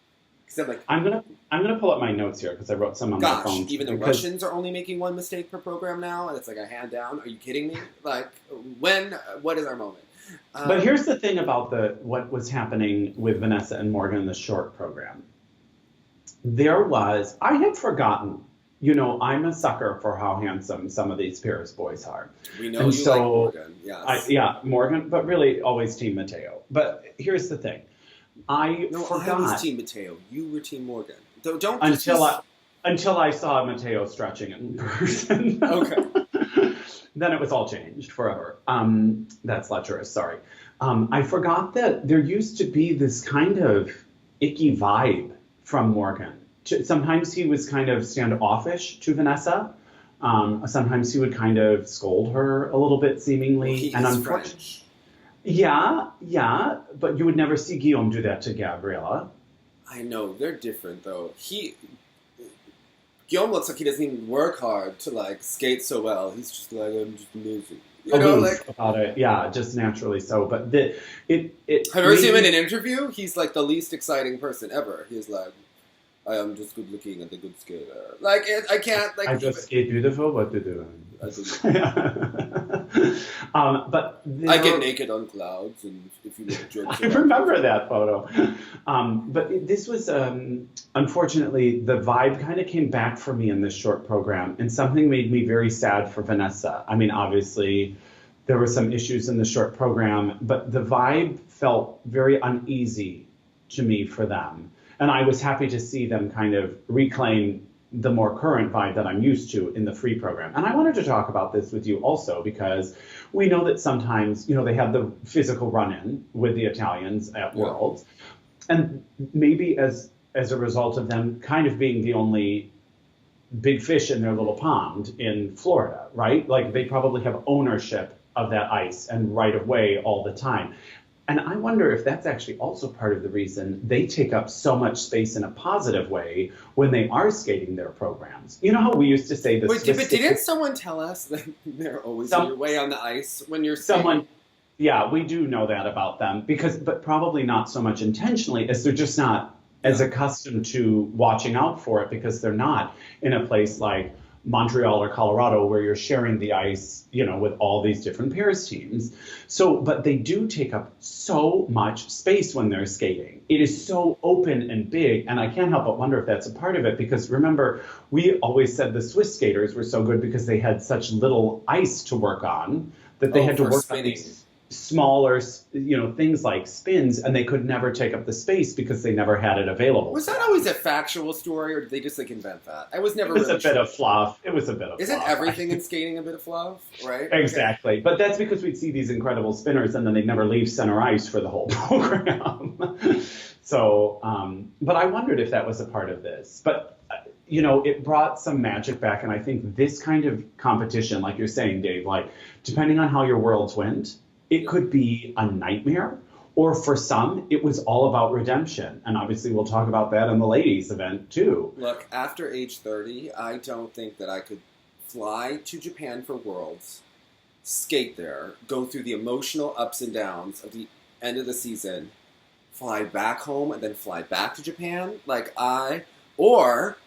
Like, I'm gonna pull up my notes here because I wrote some on my phone. Even the Russians are only making one mistake per program now, and it's like a hand down. Are you kidding me? Like, what is our moment? But here's the thing about what was happening with Vanessa and Morgan in the short program. I had forgotten. I'm a sucker for how handsome some of these Paris boys are. We know and you like Morgan, yes. Morgan, but really always Team Matteo. But here's the thing. I forgot. I was Team Matteo. You were Team Morgan. Don't until I saw Matteo stretching it in person. Okay. Then it was all changed forever. That's lecherous, sorry. I forgot that there used to be this kind of icky vibe from Morgan. Sometimes he was kind of standoffish to Vanessa. Sometimes he would kind of scold her a little bit, seemingly. Well, he is French. Yeah, but you would never see Guillaume do that to Gabriella. I know, they're different, though. Guillaume looks like he doesn't even work hard to, skate so well. He's just I'm just amazing. About it. Yeah, just naturally so. But have you ever seen him in an interview? He's, the least exciting person ever. He's I am just good looking and a good skater. I can't, I just skate beautiful, what to do? But I get naked on clouds, and if you make jokes. I remember that photo. But this was, unfortunately, the vibe kind of came back for me in this short program, and something made me very sad for Vanessa. I mean, obviously, there were some issues in the short program, but the vibe felt very uneasy to me for them. And I was happy to see them kind of reclaim the more current vibe that I'm used to in the free program. And I wanted to talk about this with you also because we know that sometimes, they have the physical run-in with the Italians at Worlds. And maybe as a result of them kind of being the only big fish in their little pond in Florida, right? They probably have ownership of that ice and right of way all the time. And I wonder if that's actually also part of the reason they take up so much space in a positive way when they are skating their programs. You know how we used to say this? Wait, but didn't someone tell us that they're always in your way on the ice when you're skating? Yeah, we do know that about them, but probably not so much intentionally as they're just not as accustomed to watching out for it because they're not in a place like Montreal or Colorado where you're sharing the ice, with all these different pairs teams. So, but they do take up so much space when they're skating. It is so open and big, and I can't help but wonder if that's a part of it because remember, we always said the Swiss skaters were so good because they had such little ice to work on that they had to work on these smaller, things like spins, and they could never take up the space because they never had it available. Was that always a factual story, or did they just invent that? I was never. It was a bit of fluff. It was a bit of. Isn't everything in skating a bit of fluff, right? Exactly, but that's because we'd see these incredible spinners, and then they'd never leave center ice for the whole program. So, but I wondered if that was a part of this, but. It brought some magic back, and I think this kind of competition, like you're saying, Dave, depending on how your worlds went, it could be a nightmare, or for some, it was all about redemption. And obviously, we'll talk about that in the ladies' event, too. Look, after age 30, I don't think that I could fly to Japan for Worlds, skate there, go through the emotional ups and downs of the end of the season, fly back home, and then fly back to Japan. Or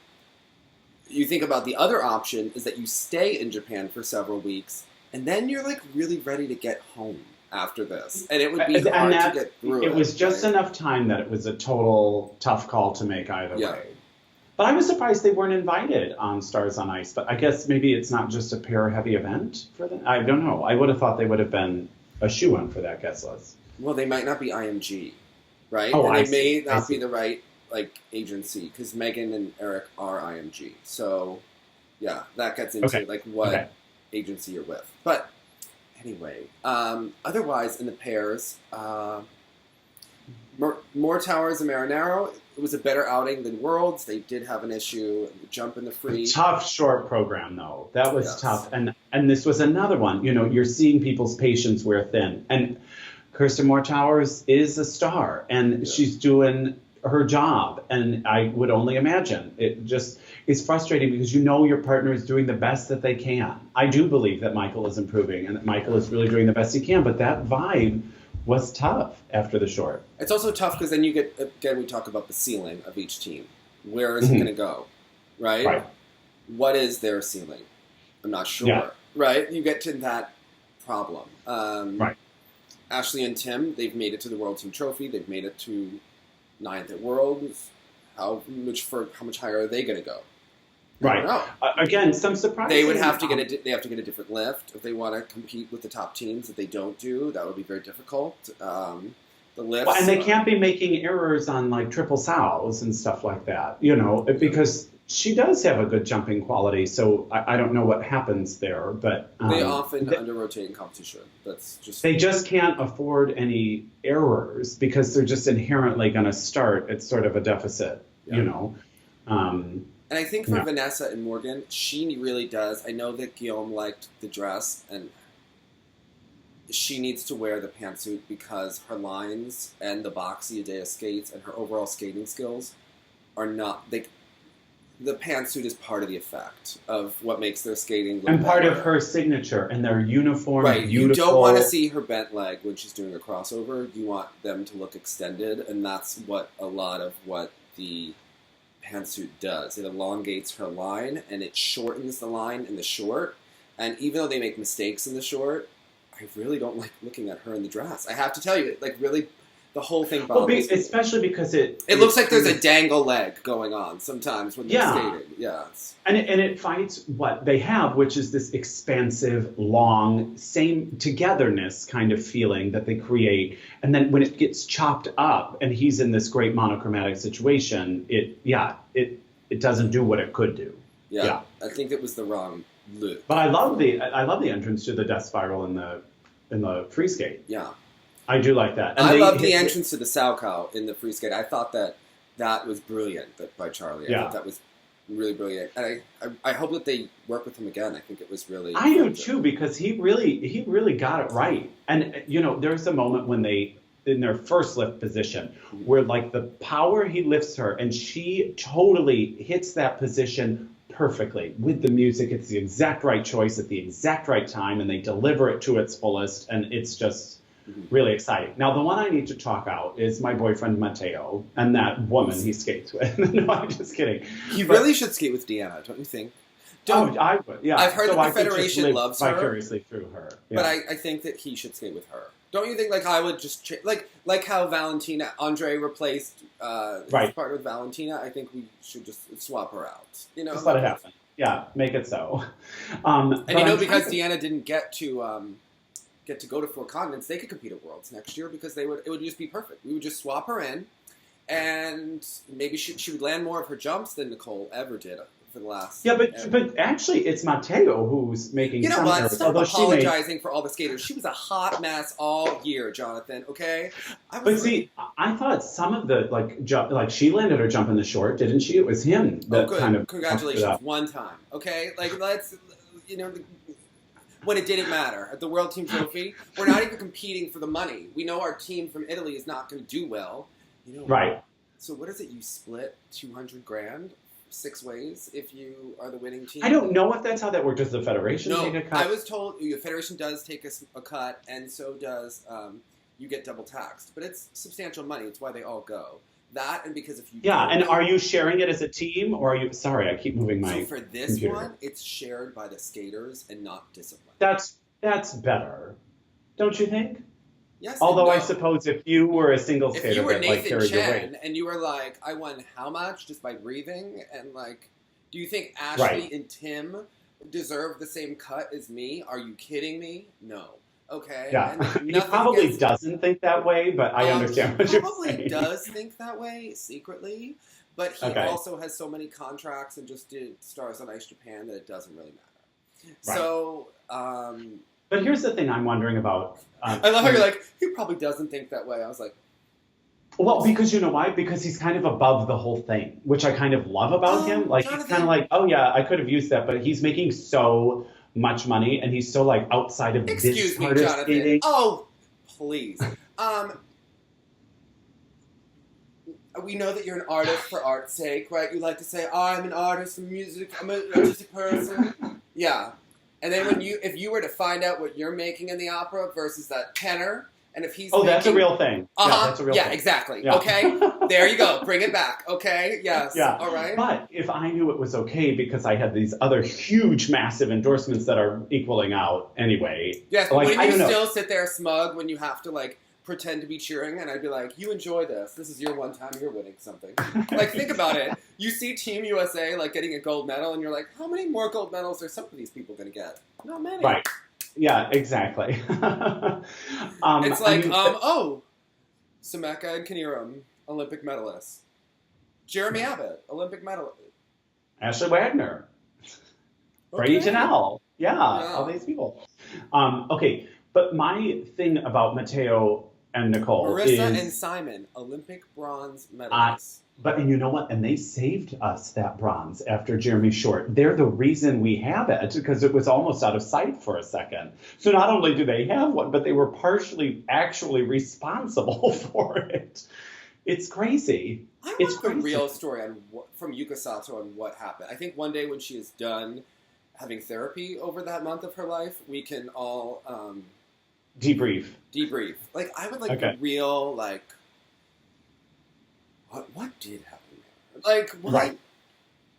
you think about the other option is that you stay in Japan for several weeks, and then you're really ready to get home after this. And it would be hard to get through it. It was just enough time that it was a total tough call to make either way. But I was surprised they weren't invited on Stars on Ice. But I guess maybe it's not just a pair-heavy event for them. I don't know. I would have thought they would have been a shoo-in for that guest list. Well, they might not be IMG, right? Oh, and they may not be the right agency, because Megan and Eric are IMG. So Yeah, that gets into like what agency you're with. But anyway, otherwise in the pairs, more Towers and Marinaro. It was a better outing than Worlds. They did have an issue, the jump in the free. A tough short program, though. That was tough. And this was another one. You know, you're seeing people's patience wear thin. And Kirsten Moore-Towers is a star, and she's doing her job. And I would only imagine. It just is frustrating because you know your partner is doing the best that they can. I do believe that Michael is improving and that Michael is really doing the best he can, but that vibe was tough after the short. It's also tough because then you get, again, we talk about the ceiling of each team. Where is it going to go, right? What is their ceiling? I'm not sure, right? You get to that problem. Ashley and Tim, they've made it to the World Team Trophy. They've made it to 9th at Worlds. How much higher are they going to go? Again, some surprises. They would have to get a different lift if they want to compete with the top teams. If they don't do, that would be very difficult. The lifts, and they can't be making errors on like triple sows and stuff like that, you know, because she does have a good jumping quality. So I don't know what happens there, but they often under-rotate in competition. That's just they just can't afford any errors because they're just inherently going to start at sort of a deficit, you know. And I think for Vanessa and Morgan, she really does. I know that Guillaume liked the dress, and she needs to wear the pantsuit because her lines and the boxy Adea skates and her overall skating skills are not... the pantsuit is part of the effect of what makes their skating look and part better. of her signature and their uniform. Right, beautiful. You don't want to see her bent leg when she's doing a crossover. You want them to look extended, and that's what a lot of what the pantsuit does. It elongates her line, and it shortens the line in the short. And even though they make mistakes in the short, I really don't like looking at her in the dress. I have to tell you, like, really, the whole thing bothers me. Especially because it looks like there's a dangle leg going on sometimes when they're skating. Yeah. And it fights what they have, which is this expansive, long, same togetherness kind of feeling that they create. And then when it gets chopped up and he's in this great monochromatic situation, it doesn't do what it could do. Yeah. I think it was the wrong look. But I love the entrance to the death spiral in the free skate. Yeah. I do like that. And I love the entrance to the Saukow in the free skate. I thought that was brilliant by Charlie. I thought that was really brilliant. And I hope that they work with him again. I think it was really I do too, because he really got it right. And you know, there's a moment when they in their first lift position where like the power he lifts her and she totally hits that position perfectly with the music. It's the exact right choice at the exact right time, and they deliver it to its fullest, and it's just really exciting. Now, the one I need to talk out is my boyfriend Matteo and that woman he skates with. No, I'm just kidding. You really should skate with Deanna, don't you think? I would. Yeah. I've heard that the Federation loves her vicariously through her. Yeah. But I think that he should skate with her. Don't you think? Like I would just like how Andrei replaced his partner with Valentina. I think we should just swap her out. You know, just let it happen. Yeah, make it so. And you know, because Deanna didn't get to go to Four Continents, they could compete at Worlds next year because it would just be perfect. We would just swap her in, and maybe she would land more of her jumps than Nicole ever did for the last. Yeah, but actually, it's Matteo who's making. You know what? Stop apologizing for all the skaters. She was a hot mess all year, Jonathan. Okay. I thought some of the jump, she landed her jump in the short, didn't she? It was him that kind of. Congratulations, one time. Okay, let's when it didn't matter at the World Team Trophy, we're not even competing for the money. We know our team from Italy is not going to do well. You know, right. So what is it? You split $200,000 6 ways if you are the winning team? I don't know if that's how that works. Does the Federation take a cut? I was told the Federation does take a cut, and so does you get double taxed. But it's substantial money. It's why they all go. That and because if you are you sharing it as a team, or are you? Sorry, I keep moving my. So for this computer. one, it's shared by the skaters and not discipline. That's better, don't you think? Yes. Although I suppose if you were a single skater, if you were Nathan Chen and you were like, I won how much just by breathing, and do you think Ashley and Tim deserve the same cut as me? Are you kidding me? No. Okay. Yeah. He probably doesn't think that way, but I understand what you're saying. He probably does think that way secretly, but he also has so many contracts and just did Stars on Ice Japan that it doesn't really matter. Right. So, but here's the thing I'm wondering about. I love how you're like, he probably doesn't think that way. I was like, well, because you know why? Because he's kind of above the whole thing, which I kind of love about him. Like, Jonathan, he's kind of like, oh yeah, I could have used that, but he's making so much money, and he's so like outside of this part of skating. Oh, please. We know that you're an artist for art's sake, right? You like to say, oh, I'm an artist, I'm an artistic person. Yeah. And then if you were to find out what you're making in the opera versus that tenor, and if he's that's a real thing. Uh-huh. Yeah, that's a real thing. Yeah, exactly. Yeah. Okay? There you go. Bring it back. Okay? Yes. Yeah. All right? But if I knew it was okay because I had these other huge, massive endorsements that are equaling out anyway. Yes, but like, wouldn't you still sit there smug when you have to, like, pretend to be cheering? And I'd be like, you enjoy this. This is your one time you're winning something. Like, think about it. You see Team USA, like, getting a gold medal, and you're like, how many more gold medals are some of these people going to get? Not many. Right. Yeah, exactly. It's like, Sameka and Kiniram, Olympic medalists. Jeremy Abbott, Olympic medalist. Ashley Wagner. Bradie Tennell. Yeah, all these people. Okay, but my thing about Matteo and Nicole Marissa and Simon, Olympic bronze medalists. And you know what? And they saved us that bronze after Jeremy Short. They're the reason we have it, because it was almost out of sight for a second. So not only do they have one, but they were partially actually responsible for it. It's crazy. I want the real story from Yuka Sato on what happened. I think one day when she is done having therapy over that month of her life, we can all debrief. Like, I would like the real, like, what did happen there? Like, what?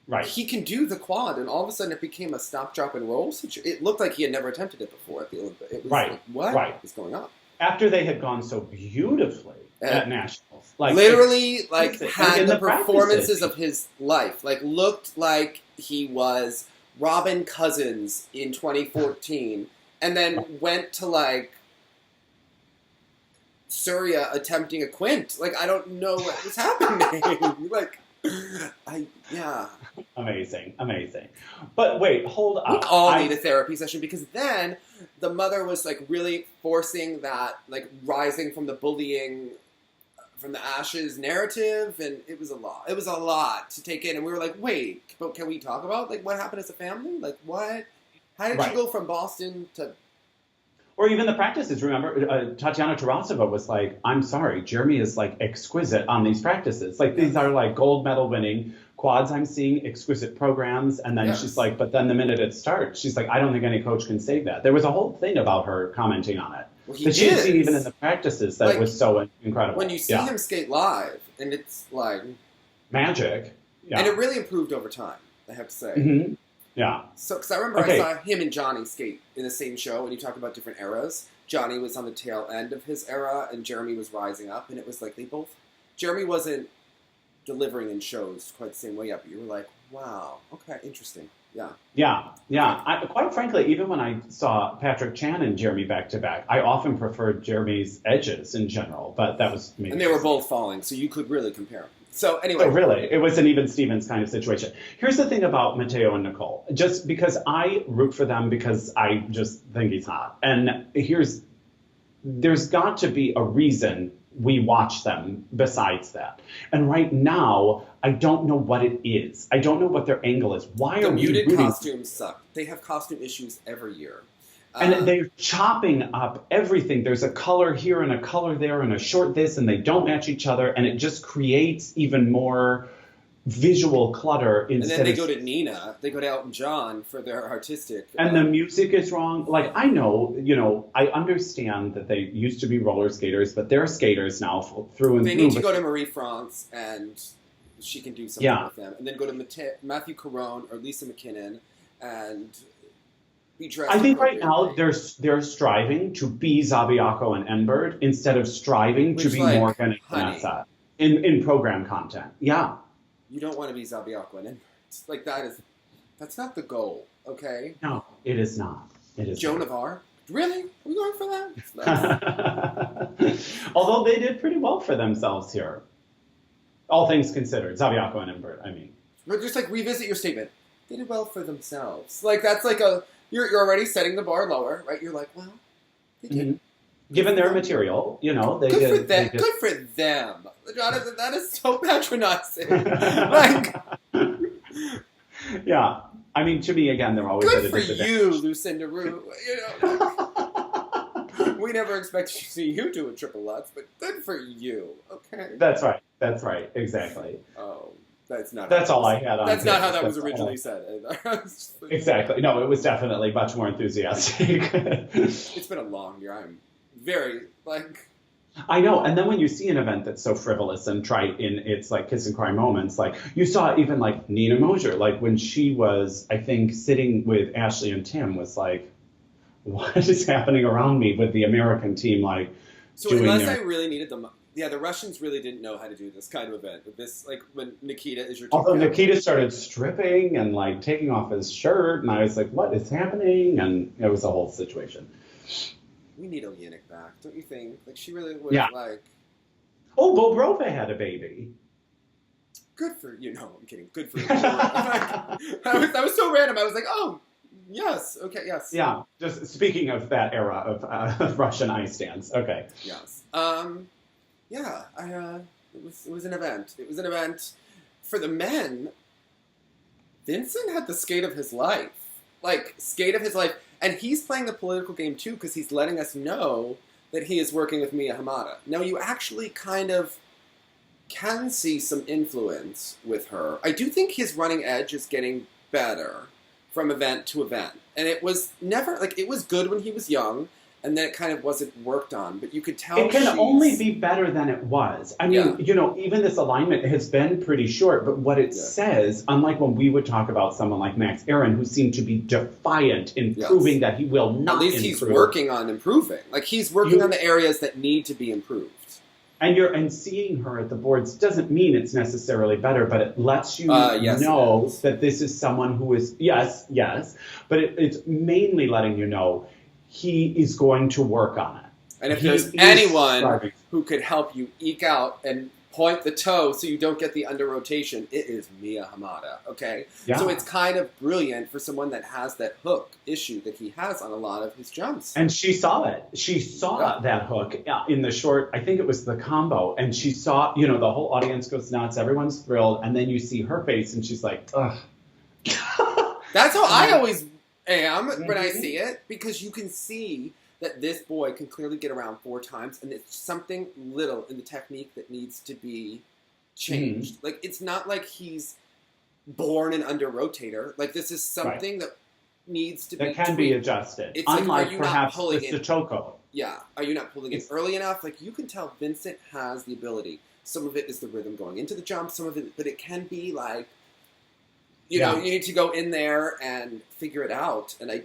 Right. He can do the quad, and all of a sudden it became a stop, drop, and roll situation. It looked like he had never attempted it before at the Olympics. It was like, what is going on? After they had gone so beautifully at Nationals. Like, literally, like, had the performances of his life. Like, looked like he was Robin Cousins in 2014, and then went to, like, Surya attempting a quint. Like, I don't know what was happening. Like, Amazing. But wait, hold up. We all need a therapy session, because then the mother was, like, really forcing that, like, rising from the bullying, from the ashes narrative, and it was a lot. It was a lot to take in, and we were like, wait, but can we talk about, like, what happened as a family? Like, what? How did you go from Boston to... Or even the practices. Remember, Tatiana Tarasova was like, I'm sorry, Jeremy is, like, exquisite on these practices. Like, these are, like, gold medal winning quads I'm seeing, exquisite programs. And then she's like, but then the minute it starts, she's like, I don't think any coach can save that. There was a whole thing about her commenting on it. Well, that she had seen even in the practices that, like, was so incredible. When you see him skate live, and it's, like... magic. Yeah. And it really improved over time, I have to say. Mm-hmm. Yeah. So, because I remember I saw him and Johnny skate in the same show, and you talk about different eras. Johnny was on the tail end of his era, and Jeremy was rising up, and it was like Jeremy wasn't delivering in shows quite the same way yet, but you were like, wow, okay, interesting. Yeah. Yeah. Quite frankly, even when I saw Patrick Chan and Jeremy back-to-back, I often preferred Jeremy's edges in general, but that was maybe... And they were both falling, so you could really compare them. So anyway. Oh, really? It was an even Stevens kind of situation. Here's the thing about Matteo and Nicole. Just because I root for them because I just think he's hot. And there's got to be a reason we watch them besides that. And right now, I don't know what it is. I don't know what their angle is. Why are we rooting? The muted costumes suck. They have costume issues every year. And they're chopping up everything. There's a color here and a color there and a short this, and they don't match each other, and it just creates even more visual clutter. And then they go to Nina. They go to Elton John for their artistic. And the music is wrong. Like, I know, I understand that they used to be roller skaters, but they're skaters now through and through. They need to go to Marie France, and she can do something with them. And then go to Matthew Caron or Lisa McKinnon, and... I think right now they're striving to be Zabiako and Enbird instead of striving to be Morgan and Vanessa in program content. Yeah. You don't want to be Zabiako and Enbird. Like, that's not the goal, okay? No, it is not. It is Joan of Arc? Really? Are we going for that? Although they did pretty well for themselves here. All things considered, Zabiako and Imbert, I mean. But just like revisit your statement. They did well for themselves. Like that's like you're already setting the bar lower, right? You're like, well, they did. Mm-hmm. Given their material, you know, they good did. For them. Good for them. That is so patronizing. Like, yeah. I mean, to me, again, they're always good at a for disadvantage. you, Lucinda Rue. You know, like, we never expect to see you do a triple Lutz, but good for you. Okay. That's right. That's right. Exactly. Oh, that's not. That's all I had on. That's not how that was originally said. Exactly. No, it was definitely much more enthusiastic. It's been a long year. I'm very like. I know, and then when you see an event that's so frivolous and trite in its like kiss and cry moments, like you saw even like Nina Mosier, like when she was, I think, sitting with Ashley and Tim, was like, what is happening around me with the American team, like. So unless I really needed them, yeah, the Russians really didn't know how to do this kind of event. This like when Nikita is your team. Although Nikita started stripping and like taking off his shirt, and I was like, what is happening? And it was a whole situation. We need Olynyk back, don't you think? Like, she really would like... Oh, Bobrova had a baby. Good for you. No, I'm kidding. Good for you. That was so random. I was like, oh, yes. Okay, yes. Yeah, just speaking of that era of Russian ice dance. Okay. Yes. Yeah, it was an event. It was an event for the men. Vincent had the skate of his life. Like, skate of his life. And he's playing the political game, too, because he's letting us know that he is working with Mia Hamada. Now, you actually kind of can see some influence with her. I do think his running edge is getting better from event to event. And it was never, like, it was good when he was young, and then it kind of wasn't worked on. But you could tell it can only be better than it was. I mean, you know, even this alignment has been pretty short, but what it says, unlike when we would talk about someone like Max Aaron, who seemed to be defiant in proving that he will not improve. At least he's working on improving. Like, he's working on the areas that need to be improved. And seeing her at the boards doesn't mean it's necessarily better, but it lets you know that this is someone who is, but it's mainly letting you know he is going to work on it. And if there's anyone who could help you eke out and point the toe so you don't get the under rotation, it is Mia Hamada, okay? Yeah. So it's kind of brilliant for someone that has that hook issue that he has on a lot of his jumps. And she saw it. She saw that hook in the short, I think it was the combo, and she saw, you know, the whole audience goes nuts, everyone's thrilled, and then you see her face and she's like, ugh. That's how I always am when I see it, because you can see that this boy can clearly get around 4 times, and it's something little in the technique that needs to be changed. Like, it's not like he's born an under-rotator. Like, this is something that needs to be that can be adjusted. It's unlike like, perhaps the Stochoko. Yeah. Are you not pulling it early enough? Like, you can tell Vincent has the ability. Some of it is the rhythm going into the jump, some of it, but it can be like, you know, you need to go in there and figure it out. And I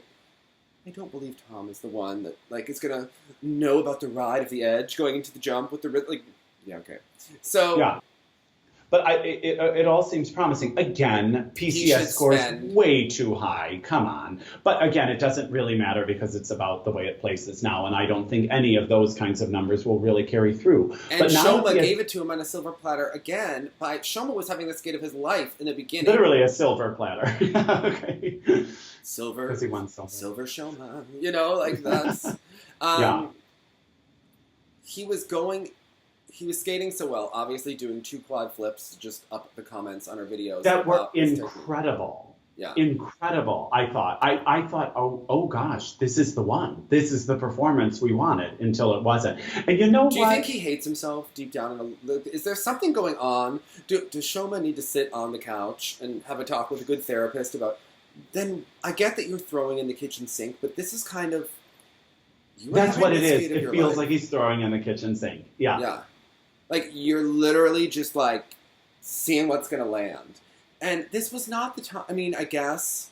don't believe Tom is the one that, like, is going to know about the ride of the edge going into the jump with the, like, yeah, okay. So. Yeah. But it all seems promising. Again, PCS scores way too high. Come on. But again, it doesn't really matter because it's about the way it places now. And I don't think any of those kinds of numbers will really carry through. And but Shoma gave it to him on a silver platter again. Shoma was having the skate of his life in the beginning. Literally a silver platter. Okay. Silver. Because he won silver. Silver Shoma. You know, like that's. He was skating so well, obviously doing 2 quad flips, just up the comments on our videos. That were incredible. Yeah. Incredible, I thought. I thought, oh gosh, this is the one. This is the performance we wanted until it wasn't. And you know what? Do you think he hates himself deep down? Is there something going on? Does Shoma need to sit on the couch and have a talk with a good therapist about, then I get that you're throwing in the kitchen sink, but this is kind of... That's what it is. It feels like he's throwing in the kitchen sink. Yeah. Yeah. Like, you're literally just, like, seeing what's going to land. And this was not the time, I mean, I guess,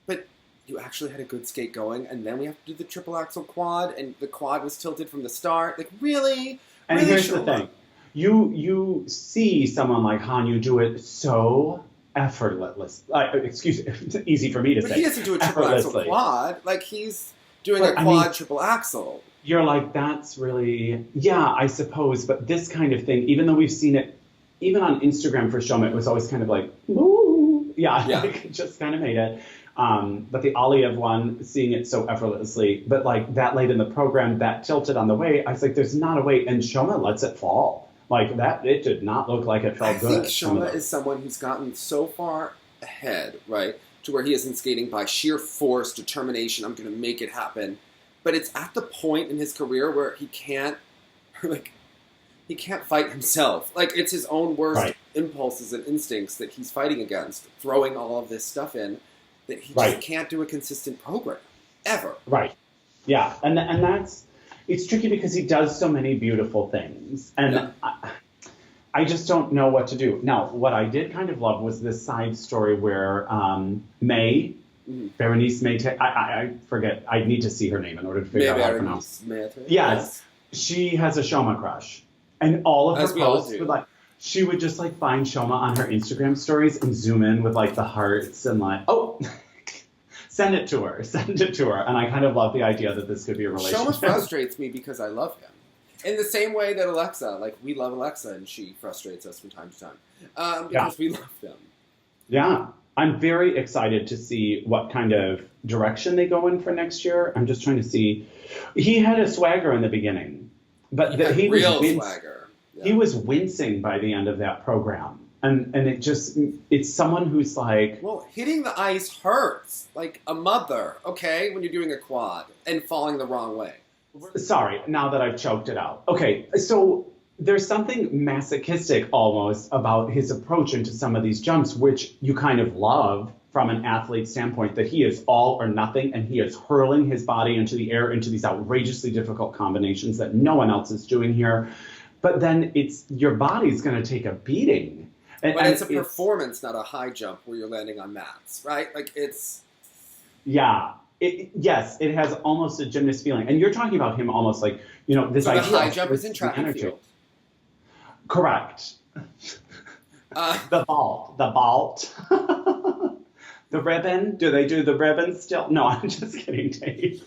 but you actually had a good skate going, and then we have to do the triple axel quad, and the quad was tilted from the start. Like, really? And here's the thing. You see someone like Hanyu do it so effortless. Excuse me, it's easy for me to say. But he doesn't do a triple axel quad. Like, he's doing a quad triple axel. You're like, that's really, yeah, I suppose. But this kind of thing, even though we've seen it, even on Instagram for Shoma, it was always kind of like, ooh, yeah. Like, it just kind of made it. But the Aliev one, seeing it so effortlessly, but like that late in the program, that tilted on the weight, I was like, there's not a weight, and Shoma lets it fall. Like that, it did not look like it felt good. I think Shoma is someone who's gotten so far ahead, right, to where he isn't skating by sheer force, determination, I'm going to make it happen. But it's at the point in his career where he can't, like, he can't fight himself. Like, it's his own worst impulses and instincts that he's fighting against, throwing all of this stuff in, that he just can't do a consistent program, ever. Right. Yeah, and that's, it's tricky because he does so many beautiful things. And I just don't know what to do. Now, what I did kind of love was this side story where Maé-Bérénice Méité, I forget, I need to see her name in order to figure out how to pronounce it. Yes, she has a Shoma crush. And all of her posts would like, she would just like find Shoma on her Instagram stories and zoom in with like the hearts and like, oh, send it to her. And I kind of love the idea that this could be a relationship. Shoma frustrates me because I love him. In the same way that Alexa, like we love Alexa and she frustrates us from time to time because we love them. Yeah. I'm very excited to see what kind of direction they go in for next year. I'm just trying to see. He had a swagger in the beginning, but he was swagger. Yeah. He was wincing by the end of that program. And it's someone who's like... Well, hitting the ice hurts. Like a mother, okay, when you're doing a quad and falling the wrong way. Sorry, now that I've choked it out. Okay, so there's something masochistic almost about his approach into some of these jumps, which you kind of love from an athlete standpoint, that he is all or nothing, and he is hurling his body into the air, into these outrageously difficult combinations that no one else is doing here. But then your body's going to take a beating. But it's a performance, not a high jump where you're landing on mats, right? Like it's... Yeah. Yes, it has almost a gymnast feeling. And you're talking about him almost like, this idea. So the high jump is in track and field. Correct. The vault. The ribbon. Do they do the ribbon still? No, I'm just kidding, Dave.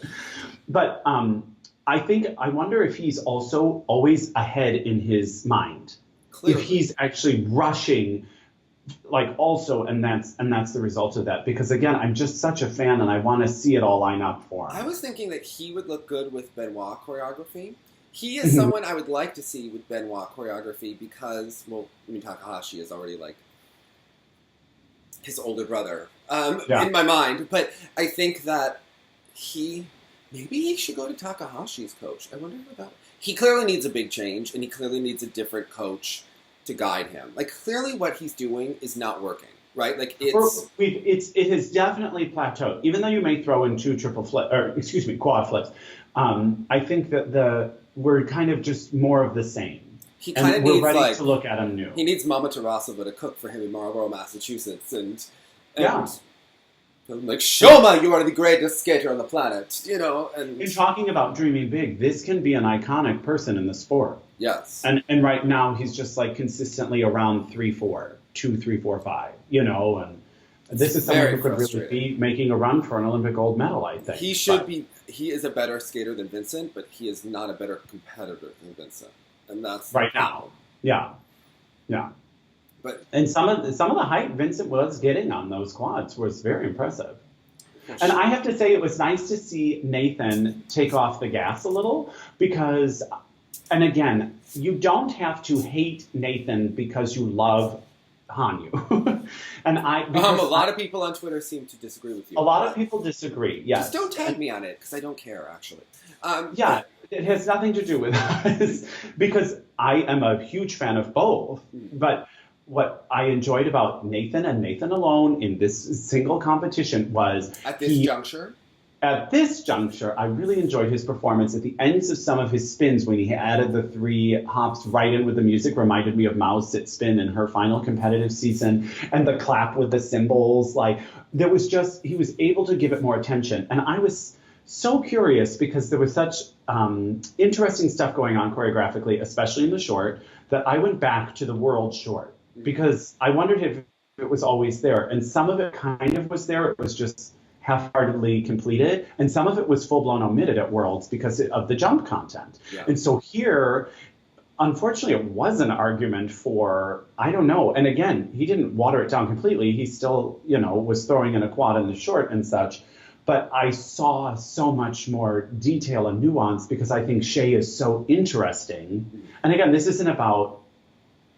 But I wonder if he's also always ahead in his mind. Clearly. If he's actually rushing, like also, and that's the result of that. Because again, I'm just such a fan, and I want to see it all line up for him. I was thinking that he would look good with Benoit choreography. He is someone I would like to see with Benoit choreography because, Takahashi is already like his older brother in my mind. But I think that maybe he should go to Takahashi's coach. I wonder about. He clearly needs a big change, and he clearly needs a different coach to guide him. Like, clearly what he's doing is not working, right? Like, it has definitely plateaued. Even though you may throw in quad flips, I think that we're kind of just more of the same. He kind of needs, we're ready to look at him new. He needs Mama Tarasova to cook for him in Marlborough, Massachusetts, and like, Shoma, you are the greatest skater on the planet, And in talking about dreaming big, this can be an iconic person in the sport. Yes. And right now he's just like consistently around 3-4, 2, 3, 4, 5, and this is someone who could really be making a run for an Olympic gold medal, I think. He is a better skater than Vincent, but he is not a better competitor than Vincent. And that's right now. Yeah. Yeah. And some of the height Vincent was getting on those quads was very impressive. And I have to say it was nice to see Nathan take off the gas a little because, and again, you don't have to hate Nathan because you love Hanyu. And a lot of people on Twitter seem to disagree with you. A lot of people disagree, yes. Just don't tag me on it because I don't care, actually. It has nothing to do with us because I am a huge fan of both, but what I enjoyed about Nathan and Nathan alone in this single competition was... At this juncture, I really enjoyed his performance. At the ends of some of his spins, when he added the 3 hops right in with the music, reminded me of Mao's sit spin in her final competitive season, and the clap with the cymbals. Like, he was able to give it more attention. And I was so curious because there was such interesting stuff going on choreographically, especially in the short, that I went back to the world short. Because I wondered if it was always there. And some of it kind of was there. It was just half-heartedly completed, and some of it was full-blown omitted at Worlds because of the jump content. Yeah. And so here, unfortunately, it was an argument for, I don't know. And again, he didn't water it down completely. He still, was throwing in a quad in the short and such. But I saw so much more detail and nuance because I think Shea is so interesting. And again, this isn't about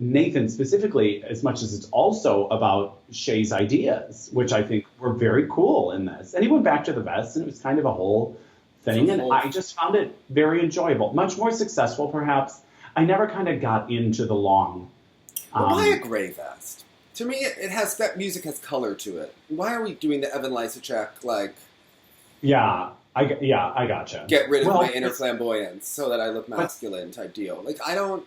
Nathan specifically as much as it's also about Shea's ideas, which I think were very cool in this. And he went back to the vest, and it was kind of a whole thing. And I just found it very enjoyable, much more successful, perhaps. I never kind of got into the long. Why a gray vest? To me, it has that music has color to it. Why are we doing the Evan Lysacek like? Yeah, I gotcha. Get rid of my inner flamboyance so that I look masculine type deal. Like I don't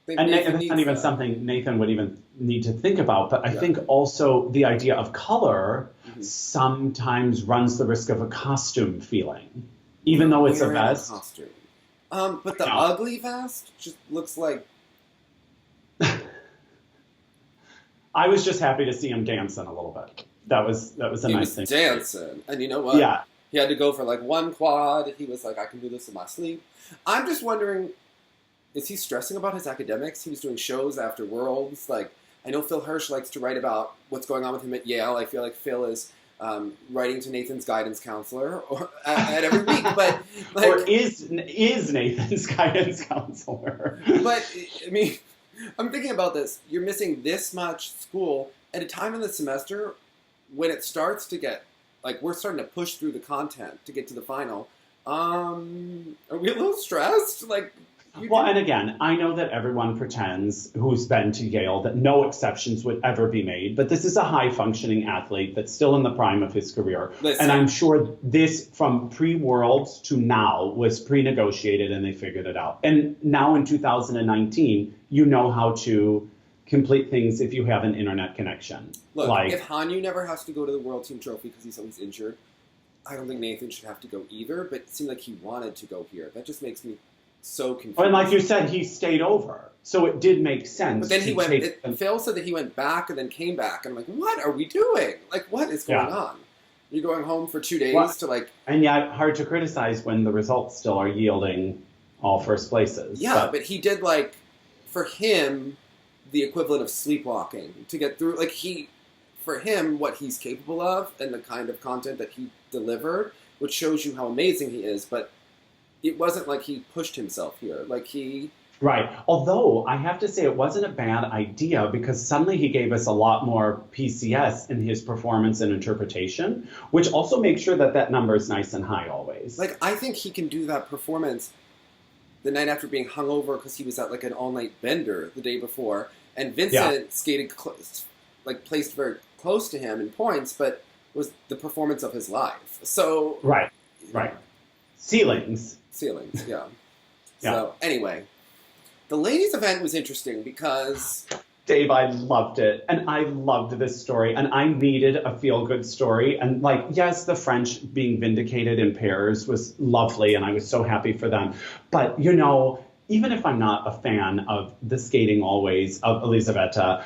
think. And that's not even something Nathan would even need to think about. But I think also the idea of color sometimes runs the risk of a costume feeling, even though it's a vest. Costume. But the ugly vest just looks like. I was just happy to see him dancing a little bit. That was a nice thing. Dancing, and you know what? Yeah. He had to go for like one quad. He was like, I can do this in my sleep. I'm just wondering, is he stressing about his academics? He was doing shows after Worlds. Like, I know Phil Hirsch likes to write about what's going on with him at Yale. I feel like Phil is writing to Nathan's guidance counselor at every week. But like, or is Nathan's guidance counselor? But, I mean, I'm thinking about this. You're missing this much school at a time in the semester when it starts to get, like, we're starting to push through the content to get to the final. Are we a little stressed? Like, and again, I know that everyone pretends who's been to Yale that no exceptions would ever be made, but this is a high-functioning athlete that's still in the prime of his career. Listen. And I'm sure this, from pre-Worlds to now, was pre-negotiated and they figured it out. And now in 2019, you know how to complete things if you have an internet connection. Look, like, if Hanyu never has to go to the World Team Trophy because he's always injured, I don't think Nathan should have to go either, but it seemed like he wanted to go here. That just makes me so confused. And like you said, he stayed over. So it did make sense. But then he went, Phil said that he went back and then came back. And I'm like, what are we doing? Like, what is going on? You're going home for 2 days to like... And yet, hard to criticize when the results still are yielding all first places. Yeah, but he did like, for him, the equivalent of sleepwalking to get through. Like for him, what he's capable of and the kind of content that he delivered, which shows you how amazing he is, but it wasn't like he pushed himself here. Like Right. Although, I have to say it wasn't a bad idea because suddenly he gave us a lot more PCS in his performance and interpretation, which also makes sure that number is nice and high always. Like, I think he can do that performance the night after being hungover because he was at like an all-night bender the day before, and Vincent skated placed very close to him in points, but was the performance of his life. So right. Ceilings, yeah. So anyway, the ladies' event was interesting because Dave, I loved it, and I loved this story, and I needed a feel-good story, and like, yes, the French being vindicated in pairs was lovely, and I was so happy for them, but even if I'm not a fan of the skating always of Elizaveta,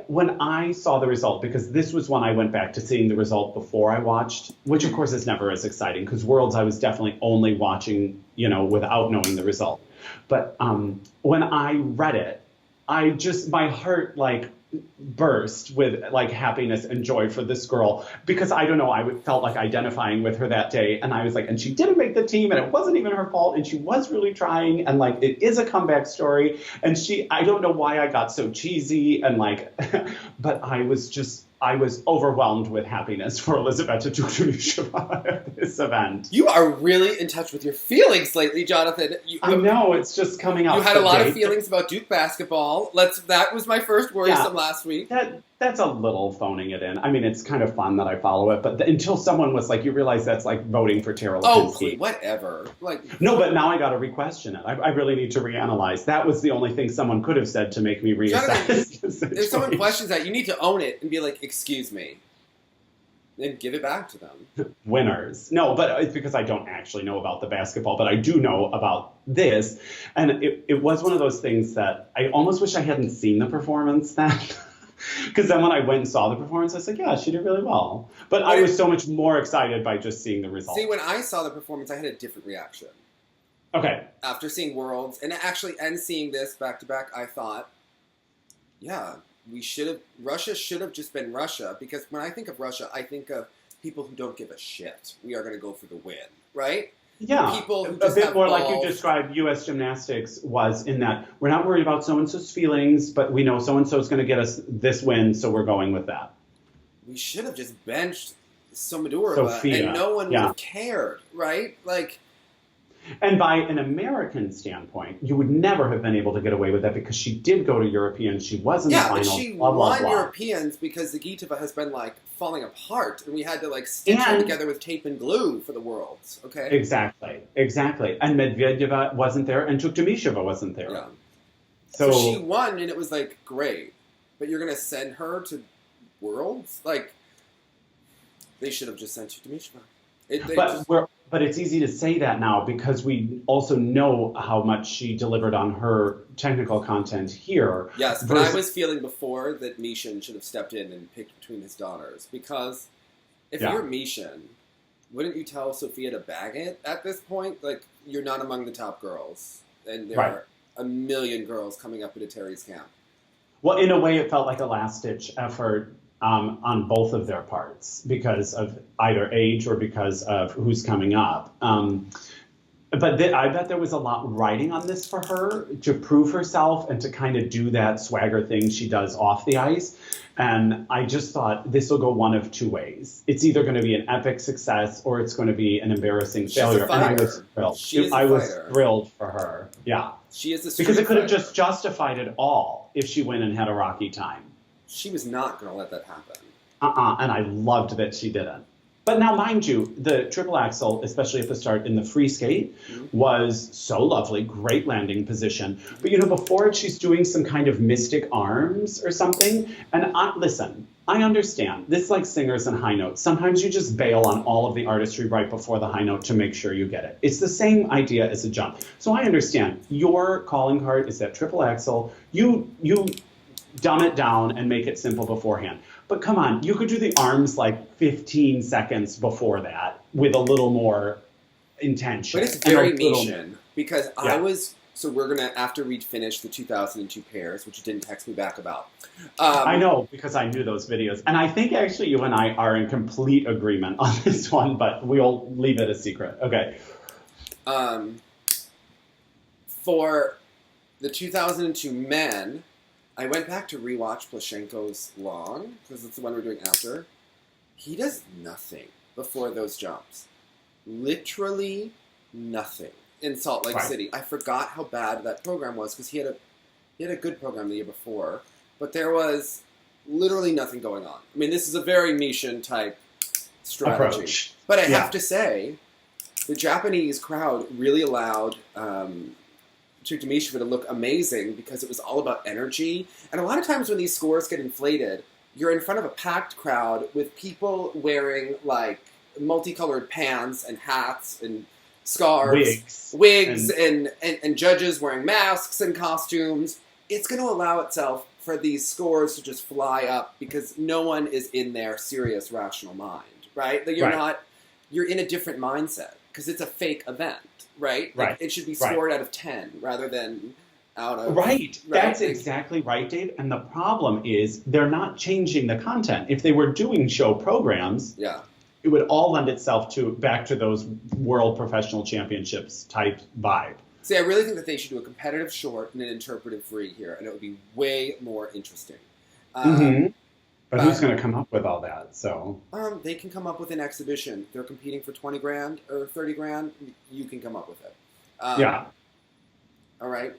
when I saw the result, because this was when I went back to seeing the result before I watched, which of course is never as exciting, because Worlds I was definitely only watching, without knowing the result. But when I read it, my heart burst with happiness and joy for this girl, because I don't know, I felt like identifying with her that day, and I was like, and she didn't make the team, and it wasn't even her fault, and she was really trying, and it is a comeback story, and I don't know why I got so cheesy, and but I was overwhelmed with happiness for Elizaveta Tuktamysheva at this event. You are really in touch with your feelings lately, Jonathan. I know, it's just coming out. You had a lot of feelings about Duke basketball. That was my first worrisome last week. That's a little phoning it in. I mean, it's kind of fun that I follow it, but until someone was like, you realize that's like voting for Tara Lipinski. Oh, whatever. No, but now I got to re-question it. I really need to reanalyze. That was the only thing someone could have said to make me reassess. If someone questions that, you need to own it and be like, excuse me. Then give it back to them. Winners. No, but it's because I don't actually know about the basketball, but I do know about this. And it was one of those things that I almost wish I hadn't seen the performance then. Because then when I went and saw the performance, I was like, yeah, she did really well. But I was so much more excited by just seeing the results. See, when I saw the performance, I had a different reaction. Okay. After seeing Worlds, and seeing this back-to-back, I thought, yeah, Russia should have just been Russia. Because when I think of Russia, I think of people who don't give a shit. We are going to go for the win, right? Yeah, people who a just bit have more balls. like you described U.S. gymnastics was in that we're not worried about so-and-so's feelings, but we know so-and-so is going to get us this win, so we're going with that. We should have just benched Samodurova, Sofia, and no one would have cared, right? Like, and by an American standpoint, you would never have been able to get away with that because she did go to Europeans. She was in the final. Yeah, but she won Europeans because Zagitova has been, like, falling apart, and we had to, like, stitch her together with tape and glue for the Worlds, okay? Exactly. And Medvedeva wasn't there, and Tuktamysheva wasn't there. Yeah. So she won, and it was, like, great. But you're going to send her to Worlds? Like, they should have just sent Tuktamysheva. But it's easy to say that now because we also know how much she delivered on her technical content here. Yes, but I was feeling before that Mishin should have stepped in and picked between his daughters. Because if you're Mishin, wouldn't you tell Sofia to bag it at this point? Like, you're not among the top girls. And there are a million girls coming up into Terry's camp. Well, in a way, it felt like a last-ditch effort on both of their parts because of either age or because of who's coming up. But I bet there was a lot riding on this for her to prove herself and to kind of do that swagger thing she does off the ice. And I just thought this will go one of two ways. It's either going to be an epic success or it's going to be an embarrassing failure. And I was thrilled. I was thrilled for her. Yeah. She is a because it could have just justified it all if she went and had a rocky time. She was not going to let that happen. And I loved that she didn't. But now, mind you, the triple axel, especially at the start in the free skate, was so lovely, great landing position. But, before it, she's doing some kind of mystic arms or something. And listen, I understand. This is like singers and high notes. Sometimes you just bail on all of the artistry right before the high note to make sure you get it. It's the same idea as a jump. So I understand. Your calling card is that triple axel. You dumb it down and make it simple beforehand. But come on, you could do the arms like 15 seconds before that with a little more intention. But it's very Mishin because so we're going to, after we finish the 2002 pairs, which you didn't text me back about. I know because I knew those videos. And I think actually you and I are in complete agreement on this one, but we'll leave it a secret. Okay. For the 2002 men, I went back to rewatch Plashenko's long, because it's the one we're doing after. He does nothing before those jumps. Literally nothing in Salt Lake City. I forgot how bad that program was, because he had a good program the year before, but there was literally nothing going on. I mean, this is a very Mishin type strategy. Approach. But I have to say, the Japanese crowd really allowed Tuktamysheva to look amazing because it was all about energy. And a lot of times when these scores get inflated, you're in front of a packed crowd with people wearing like multicolored pants and hats and scarves, wigs and judges wearing masks and costumes. It's going to allow itself for these scores to just fly up because no one is in their serious rational mind, right? That you're in a different mindset because it's a fake event. Right? Like, it should be scored out of 10 rather than out of... Right. That's exactly right, Dave. And the problem is they're not changing the content. If they were doing show programs, it would all lend itself back to those World Professional Championships type vibe. See, I really think that they should do a competitive short and an interpretive free here, and it would be way more interesting. But who's going to come up with all that? So they can come up with an exhibition. They're competing for 20 grand or 30 grand. You can come up with it. All right.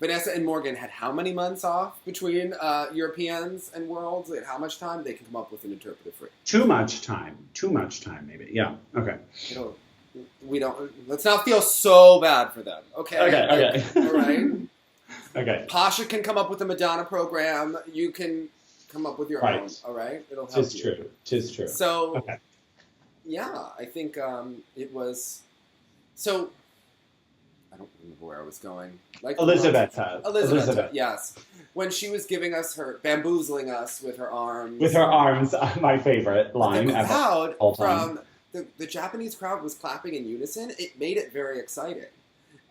Vanessa and Morgan had how many months off between Europeans and Worlds? They had how much time? They can come up with an interpretive free. Too much time, maybe. Yeah. Okay. Let's not feel so bad for them. Okay. Okay. All right. Okay. Pasha can come up with a Madonna program. You can come up with your own, all right? It'll help you. Tis true. So, I think it was... So, I don't remember where I was going. Like Elizaveta. Yes. when she was giving us bamboozling us with her arms. With her arms, my favorite line. The crowd from the Japanese crowd was clapping in unison. It made it very exciting.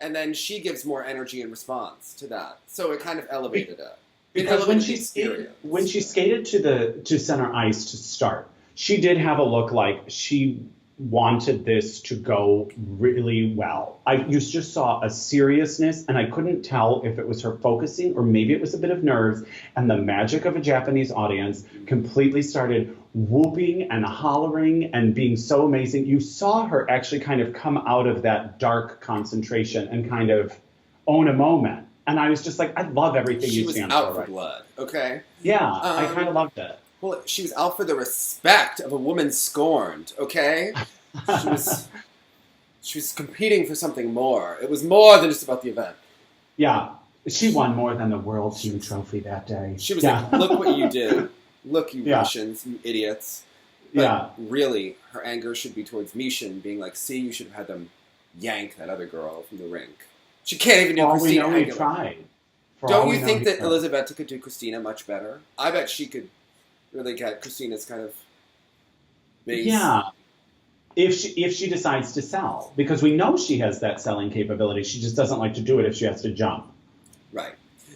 And then she gives more energy in response to that. So it kind of elevated it. Because when she skated to center ice to start, she did have a look like she wanted this to go really well. You just saw a seriousness, and I couldn't tell if it was her focusing or maybe it was a bit of nerves, and the magic of a Japanese audience completely started whooping and hollering and being so amazing. You saw her actually kind of come out of that dark concentration and kind of own a moment. And I was just like, I love everything you stand for. She was out for blood, okay? Yeah, I kind of loved it. Well, she was out for the respect of a woman scorned, okay? She was competing for something more. It was more than just about the event. Yeah, she won more than the World Team Trophy that day. She was like, look what you did. Look, you Russians, you idiots. But really, her anger should be towards Mishin, being like, see, you should have had them yank that other girl from the rink. She can't even do Christina. We tried. Don't you think that Elizaveta could do Christina much better? I bet she could really get Christina's kind of base. Yeah. If she decides to sell, because we know she has that selling capability. She just doesn't like to do it if she has to jump. Right.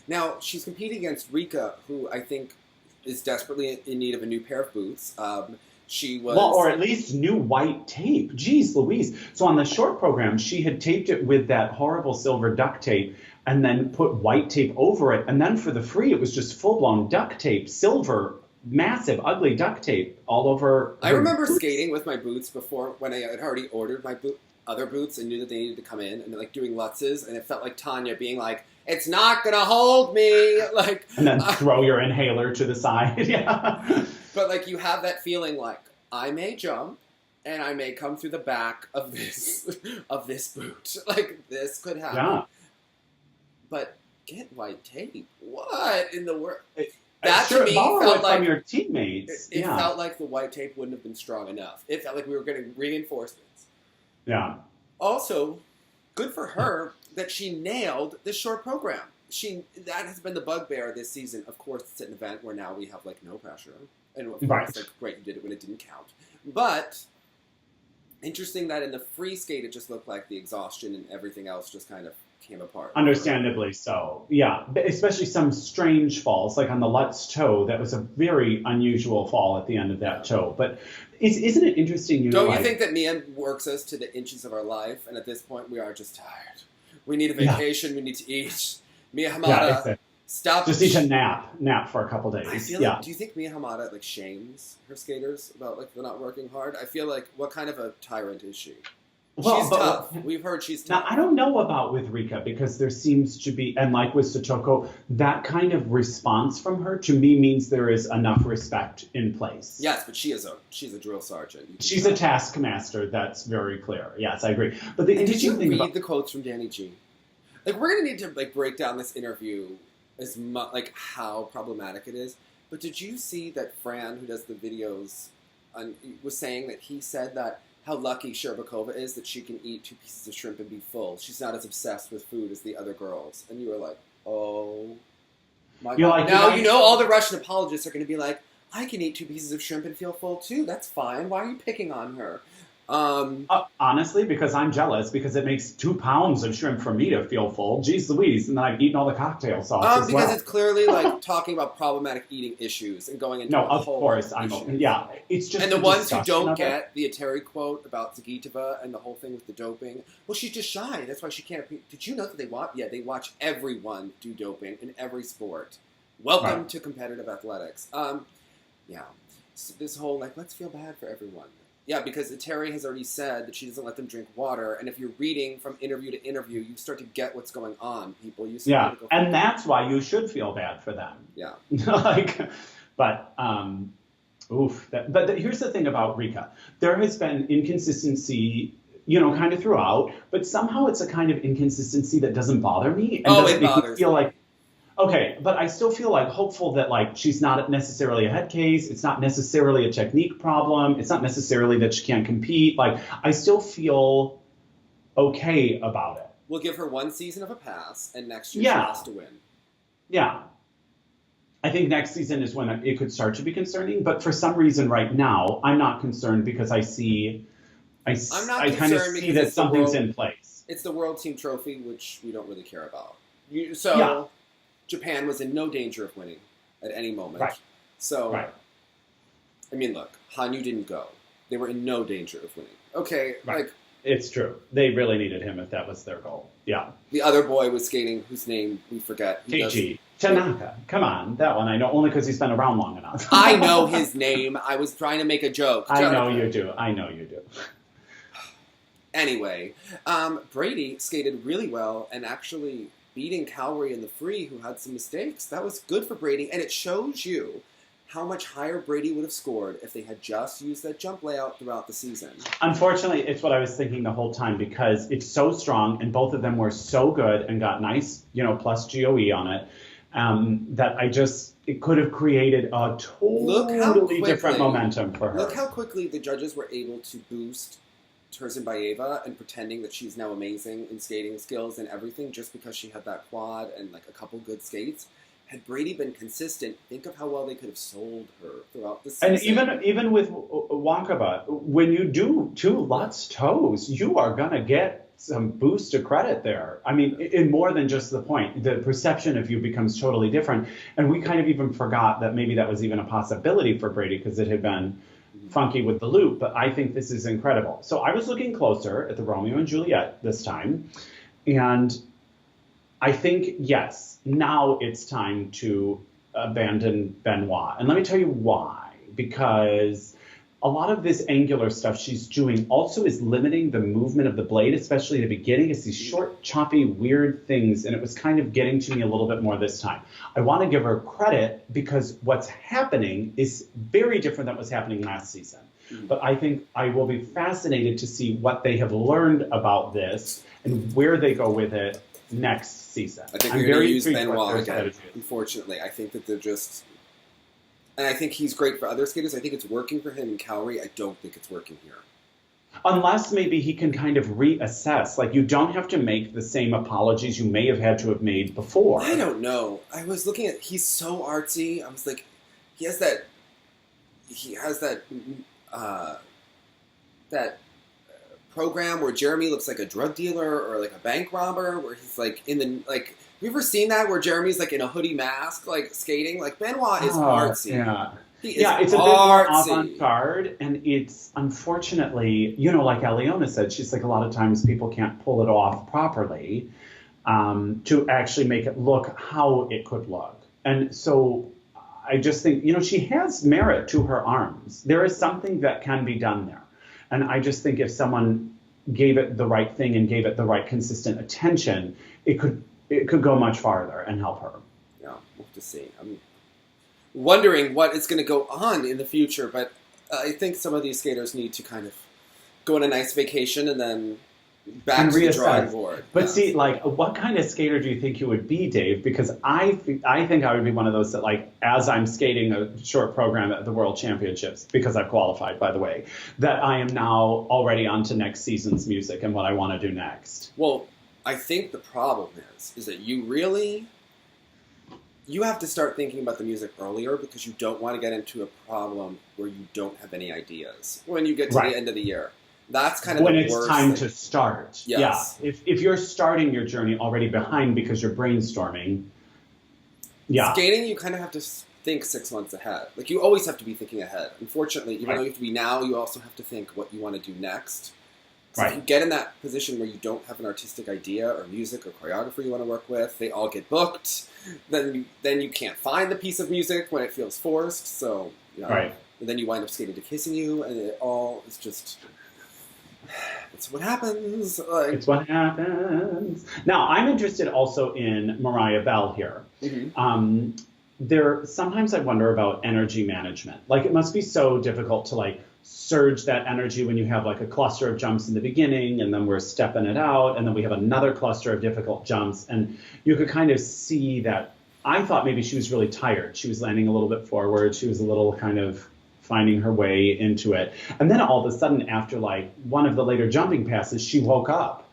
Now, she's competing against Rika, who I think is desperately in need of a new pair of boots. She was... Well, or at least new white tape. Jeez Louise. So on the short program, she had taped it with that horrible silver duct tape and then put white tape over it. And then for the free, it was just full-blown duct tape, silver, massive, ugly duct tape all over. I remember skating with my boots before when I had already ordered my other boots and knew that they needed to come in, and like doing Lutzes, and it felt like Tanya being like, "It's not gonna hold me," like, and then throw your inhaler to the side. Yeah. But like you have that feeling like I may jump and I may come through the back of this boot, like this could happen. Yeah. But get white tape. What in the world? That to me felt like from your teammates. It felt like the white tape wouldn't have been strong enough. It felt like we were getting reinforcements. Yeah. Also, good for her that she nailed this short program. That has been the bugbear this season. Of course, it's an event where now we have like no pressure, and of course, like great, you did it when it didn't count. But interesting that in the free skate, it just looked like the exhaustion and everything else just kind of came apart. Understandably so, yeah. Especially some strange falls, like on the Lutz toe. That was a very unusual fall at the end of that toe. But isn't it interesting? Don't you think that Mia works us to the inches of our life, and at this point we are just tired? We need a vacation. We need to eat. Mia Hamada, stop. Just need to nap for a couple days. I feel like, do you think Mia Hamada like shames her skaters about like they're not working hard? I feel like, what kind of a tyrant is she? Well, she's tough. We've heard she's tough. Now, I don't know about with Rika, because there seems to be, and like with Satoko, that kind of response from her to me means there is enough respect in place. Yes, but she's a drill sergeant. She's a taskmaster. That's very clear. Yes, I agree. But the interesting thing read the quotes from Danny G? Like, we're gonna need to like break down this interview as much, like how problematic it is. But did you see that Fran, who does the videos, was saying that he said that how lucky Sherbakova is that she can eat 2 pieces of shrimp and be full. She's not as obsessed with food as the other girls. And you were like, oh my God. Like, now you know all the Russian apologists are going to be like, I can eat 2 pieces of shrimp and feel full too. That's fine. Why are you picking on her? Honestly, because I'm jealous, because it makes 2 pounds of shrimp for me to feel full. Jeez Louise. And then I've eaten all the cocktail sauce as well. Because it's clearly like talking about problematic eating issues and going into of course. It's just and the ones who don't get the Eteri quote about Zagitova and the whole thing with the doping. Well, she's just shy. That's why she can't. Did you know that they watch everyone do doping in every sport? Welcome to competitive athletics. So this whole like, let's feel bad for everyone. Yeah, because Eteri has already said that she doesn't let them drink water, and if you're reading from interview to interview, you start to get what's going on. People, and that's why you should feel bad for them. Yeah, but here's the thing about Rika: there has been inconsistency, kind of throughout, but somehow it's a kind of inconsistency that doesn't bother me, and doesn't make me feel like. Okay, but I still feel like hopeful that like she's not necessarily a head case. It's not necessarily a technique problem. It's not necessarily that she can't compete. Like, I still feel okay about it. We'll give her 1 season of a pass, and next year she has to win. Yeah. I think next season is when it could start to be concerning. But for some reason right now, I'm not concerned because I kind of see that something's in place. It's the World Team Trophy, which we don't really care about. Japan was in no danger of winning at any moment. Right. So, right. I mean, look, Hanyu didn't go. They were in no danger of winning. Okay, right. like... It's true. They really needed him if that was their goal. Yeah. The other boy was skating, whose name we forget. Keiji Tanaka. Come on, that one I know only because he's been around long enough. I know his name. I was trying to make a joke. I know you do. Anyway, Bradie skated really well and actually beating Kaori in the free, who had some mistakes. That was good for Bradie, and it shows you how much higher Bradie would have scored if they had just used that jump layout throughout the season. Unfortunately, it's what I was thinking the whole time because it's so strong and both of them were so good and got nice, plus GOE on it, that it could have created a totally different momentum for her. Look how quickly the judges were able to boost Tursunbayeva and pretending that she's now amazing in skating skills and everything just because she had that quad and like a couple good skates. Had Bradie been consistent, think of how well they could have sold her throughout the season. And even with Wonkova, when you do 2 Lutz toes, you are going to get some boost of credit there. I mean, in more than just the point. The perception of you becomes totally different. And we kind of even forgot that maybe that was even a possibility for Bradie because it had been funky with the loop. But I think this is incredible. So I was looking closer at the Romeo and Juliet this time. And I think, yes, now it's time to abandon Benoit. And let me tell you why. Because a lot of this angular stuff she's doing also is limiting the movement of the blade, especially at the beginning. It's these short, choppy, weird things, and it was kind of getting to me a little bit more this time. I want to give her credit because what's happening is very different than what was happening last season. But I think I will be fascinated to see what they have learned about this and where they go with it next season. I think they're going to use Benoit again, unfortunately. I think that they're just... And I think he's great for other skaters. I think it's working for him in Kaori. I don't think it's working here. Unless maybe he can kind of reassess. Like, you don't have to make the same apologies you may have had to have made before. I don't know. I was looking at... He's so artsy. I was like... He has that program where Jeremy looks like a drug dealer or like a bank robber, where he's like in the like. Have you ever seen that where Jeremy's like in a hoodie mask, like skating? Like Benoit is artsy. Yeah, it's a bit more avant-garde, and it's unfortunately, like Aliona said, she's like a lot of times people can't pull it off properly to actually make it look how it could look, and so. I just think, she has merit to her arms. There is something that can be done there. And I just think if someone gave it the right thing and gave it the right consistent attention, it could go much farther and help her. Yeah, we'll have to see. I'm wondering what is going to go on in the future, but I think some of these skaters need to kind of go on a nice vacation and then back to the drawing board. But see, like, what kind of skater do you think you would be, Dave? Because I think I would be one of those that, like, as I'm skating a short program at the World Championships, because I've qualified, by the way, that I am now already on to next season's music and what I want to do next. Well, I think the problem is that you have to start thinking about the music earlier because you don't want to get into a problem where you don't have any ideas when you get to the end of the year. That's kind of when the it's worst time thing. To start. Yes. Yeah. If you're starting your journey already behind because you're brainstorming. Yeah. Skating, you kind of have to think 6 months ahead. Like, you always have to be thinking ahead. Unfortunately, even though you have to be now, you also have to think what you want to do next. So if you get in that position where you don't have an artistic idea or music or choreographer you want to work with, they all get booked. Then you can't find the piece of music when it feels forced. So, and then you wind up skating to Kissing You, and it all is just... It's what happens. It's what happens. Now, I'm interested also in Mariah Bell here. Mm-hmm. Sometimes I wonder about energy management. Like, it must be so difficult to, like, surge that energy when you have, like, a cluster of jumps in the beginning, and then we're stepping it out, and then we have another cluster of difficult jumps. And you could kind of see that. I thought maybe she was really tired. She was landing a little bit forward. She was a little kind of finding her way into it. And then all of a sudden, after like one of the later jumping passes, she woke up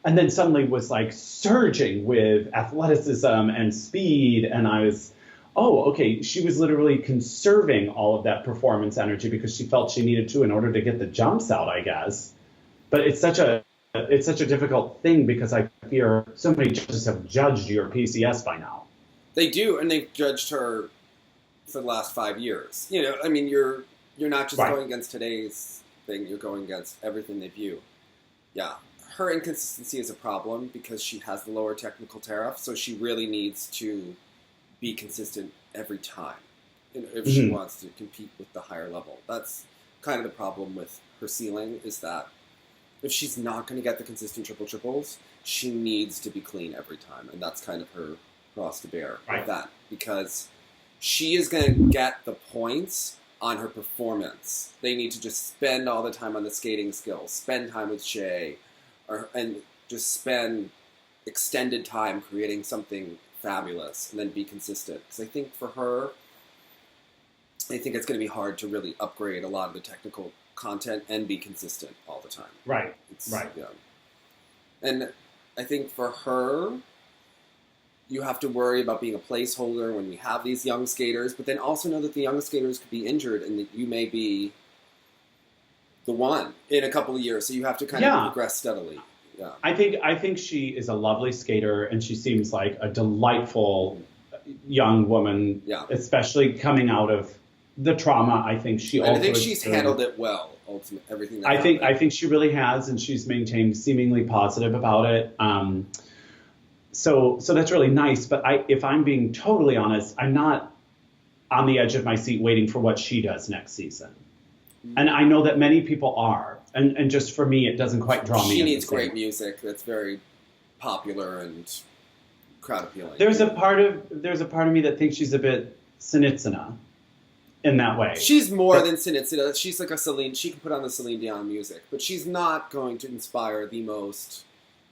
and then suddenly was like surging with athleticism and speed. And I was oh, okay, she was literally conserving all of that performance energy because she felt she needed to in order to get the jumps out, I guess. But it's such a difficult thing because I fear so many judges have judged your PCS by now. They do, and they've judged her for the last 5 years. You know, I mean, you're not just going against today's thing, you're going against everything they view. Yeah. Her inconsistency is a problem because she has the lower technical tariff, so she really needs to be consistent every time if she wants to compete with the higher level. That's kind of the problem with her ceiling, is that if she's not going to get the consistent triples, she needs to be clean every time, and that's kind of her cross to bear with that, because she is going to get the points on her performance. They need to just spend all the time on the skating skills, spend time with Shea, and just spend extended time creating something fabulous, and then be consistent. Because I think for her, I think it's going to be hard to really upgrade a lot of the technical content and be consistent all the time. Right. Yeah. And I think for her, you have to worry about being a placeholder when we have these young skaters, but then also know that the young skaters could be injured and that you may be the one in a couple of years. So you have to kind of progress steadily. Yeah. I think she is a lovely skater, and she seems like a delightful young woman, especially coming out of the trauma. I think she's handled it well. Ultimately, everything. That I think she really has, and she's maintained seemingly positive about it. So that's really nice. But if I'm being totally honest, I'm not on the edge of my seat waiting for what she does next season. And I know that many people are. And just for me, it doesn't quite draw me in. She needs great music that's very popular and crowd appealing. There's a part of me that thinks she's a bit Sinitsina in that way. She's more than Sinitsina. She's like a Celine. She can put on the Celine Dion music, but she's not going to inspire the most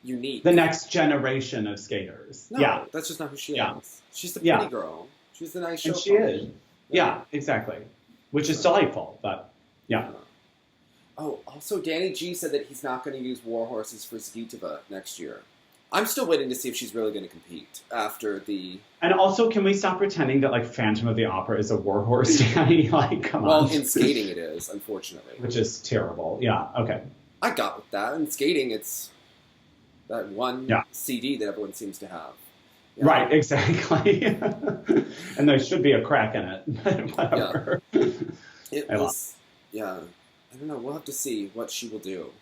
unique. The next generation of skaters. No, that's just not who she is. She's the pretty girl. She's the nice show. And she is. Yeah, exactly. Which is delightful, but yeah. Oh, also, Danny G said that he's not going to use war horses for Zgitova next year. I'm still waiting to see if she's really going to compete after the... And also, can we stop pretending that, like, Phantom of the Opera is a war horse, Danny? Like, come on. Well, in skating it is, unfortunately. Which is terrible. Yeah, okay. I got with that. In skating, it's that one CD that everyone seems to have. Yeah. Right, exactly. And there should be a crack in it. Whatever. Yeah. I don't know. We'll have to see what she will do.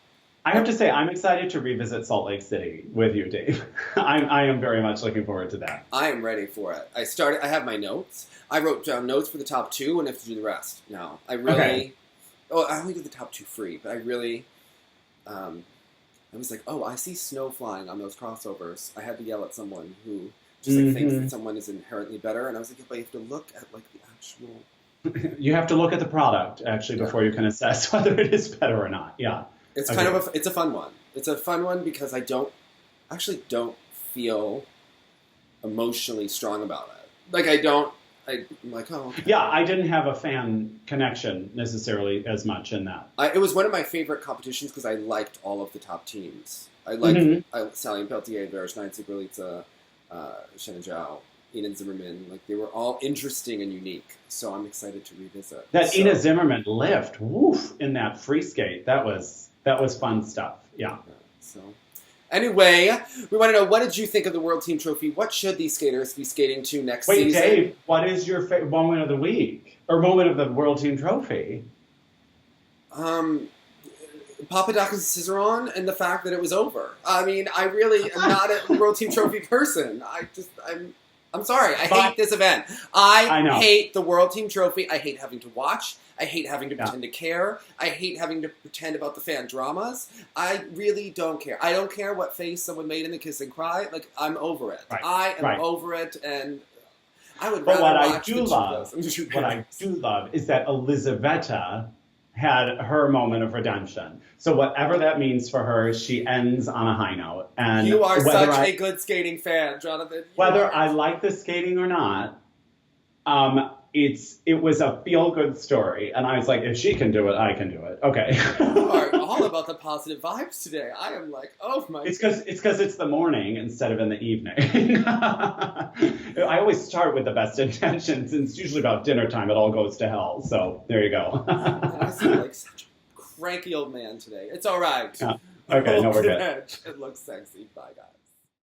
I have to say, I'm excited to revisit Salt Lake City with you, Dave. I am very much looking forward to that. I am ready for it. I have my notes. I wrote down notes for the top two and have to do the rest now. I only did the top two free, but I really, I was like, I see snow flying on those crossovers. I had to yell at someone who just thinks that someone is inherently better, and I was like, but you have to look at like the actual... You have to look at the product, actually, before you can assess whether it is better or not. Yeah. It's kind of it's a fun one. It's a fun one because I don't feel emotionally strong about it. Like, I'm like, okay. Yeah, I didn't have a fan connection necessarily as much in that. It was one of my favorite competitions because I liked all of the top teams. I liked Sally and Peltier, Vereshnaitz, Zigralica, Shannon Zhao, Ina Zimmerman. Like, they were all interesting and unique. So I'm excited to revisit. Ina Zimmerman lift, in that free skate. That was fun stuff. Yeah. So, anyway, we want to know, what did you think of the World Team Trophy? What should these skaters be skating to next season? Wait, Dave, what is your moment of the week? Or moment of the World Team Trophy? Papadakis and Cizeron, and the fact that it was over. I mean, I really am not a World Team Trophy person. I'm sorry. I hate this event. I hate the World Team Trophy. I hate having to watch. I hate having to pretend to care. I hate having to pretend about the fan dramas. I really don't care. I don't care what face someone made in the Kiss and Cry. Like, I'm over it. Right. I am over it, and I would rather watch what I do love is that Elizaveta had her moment of redemption. So whatever that means for her, she ends on a high note. And you are such a good skating fan, Jonathan. Whether I like the skating or not, it was a feel-good story. And I was like, if she can do it, I can do it. Okay. You are all about the positive vibes today. I am like, oh my. It's because it's the morning instead of in the evening. I always start with the best intentions, and it's usually about dinner time. It all goes to hell. So there you go. And I seem like such a cranky old man today. It's all right. Yeah. Okay, no, we're good. It looks sexy. Bye, guys.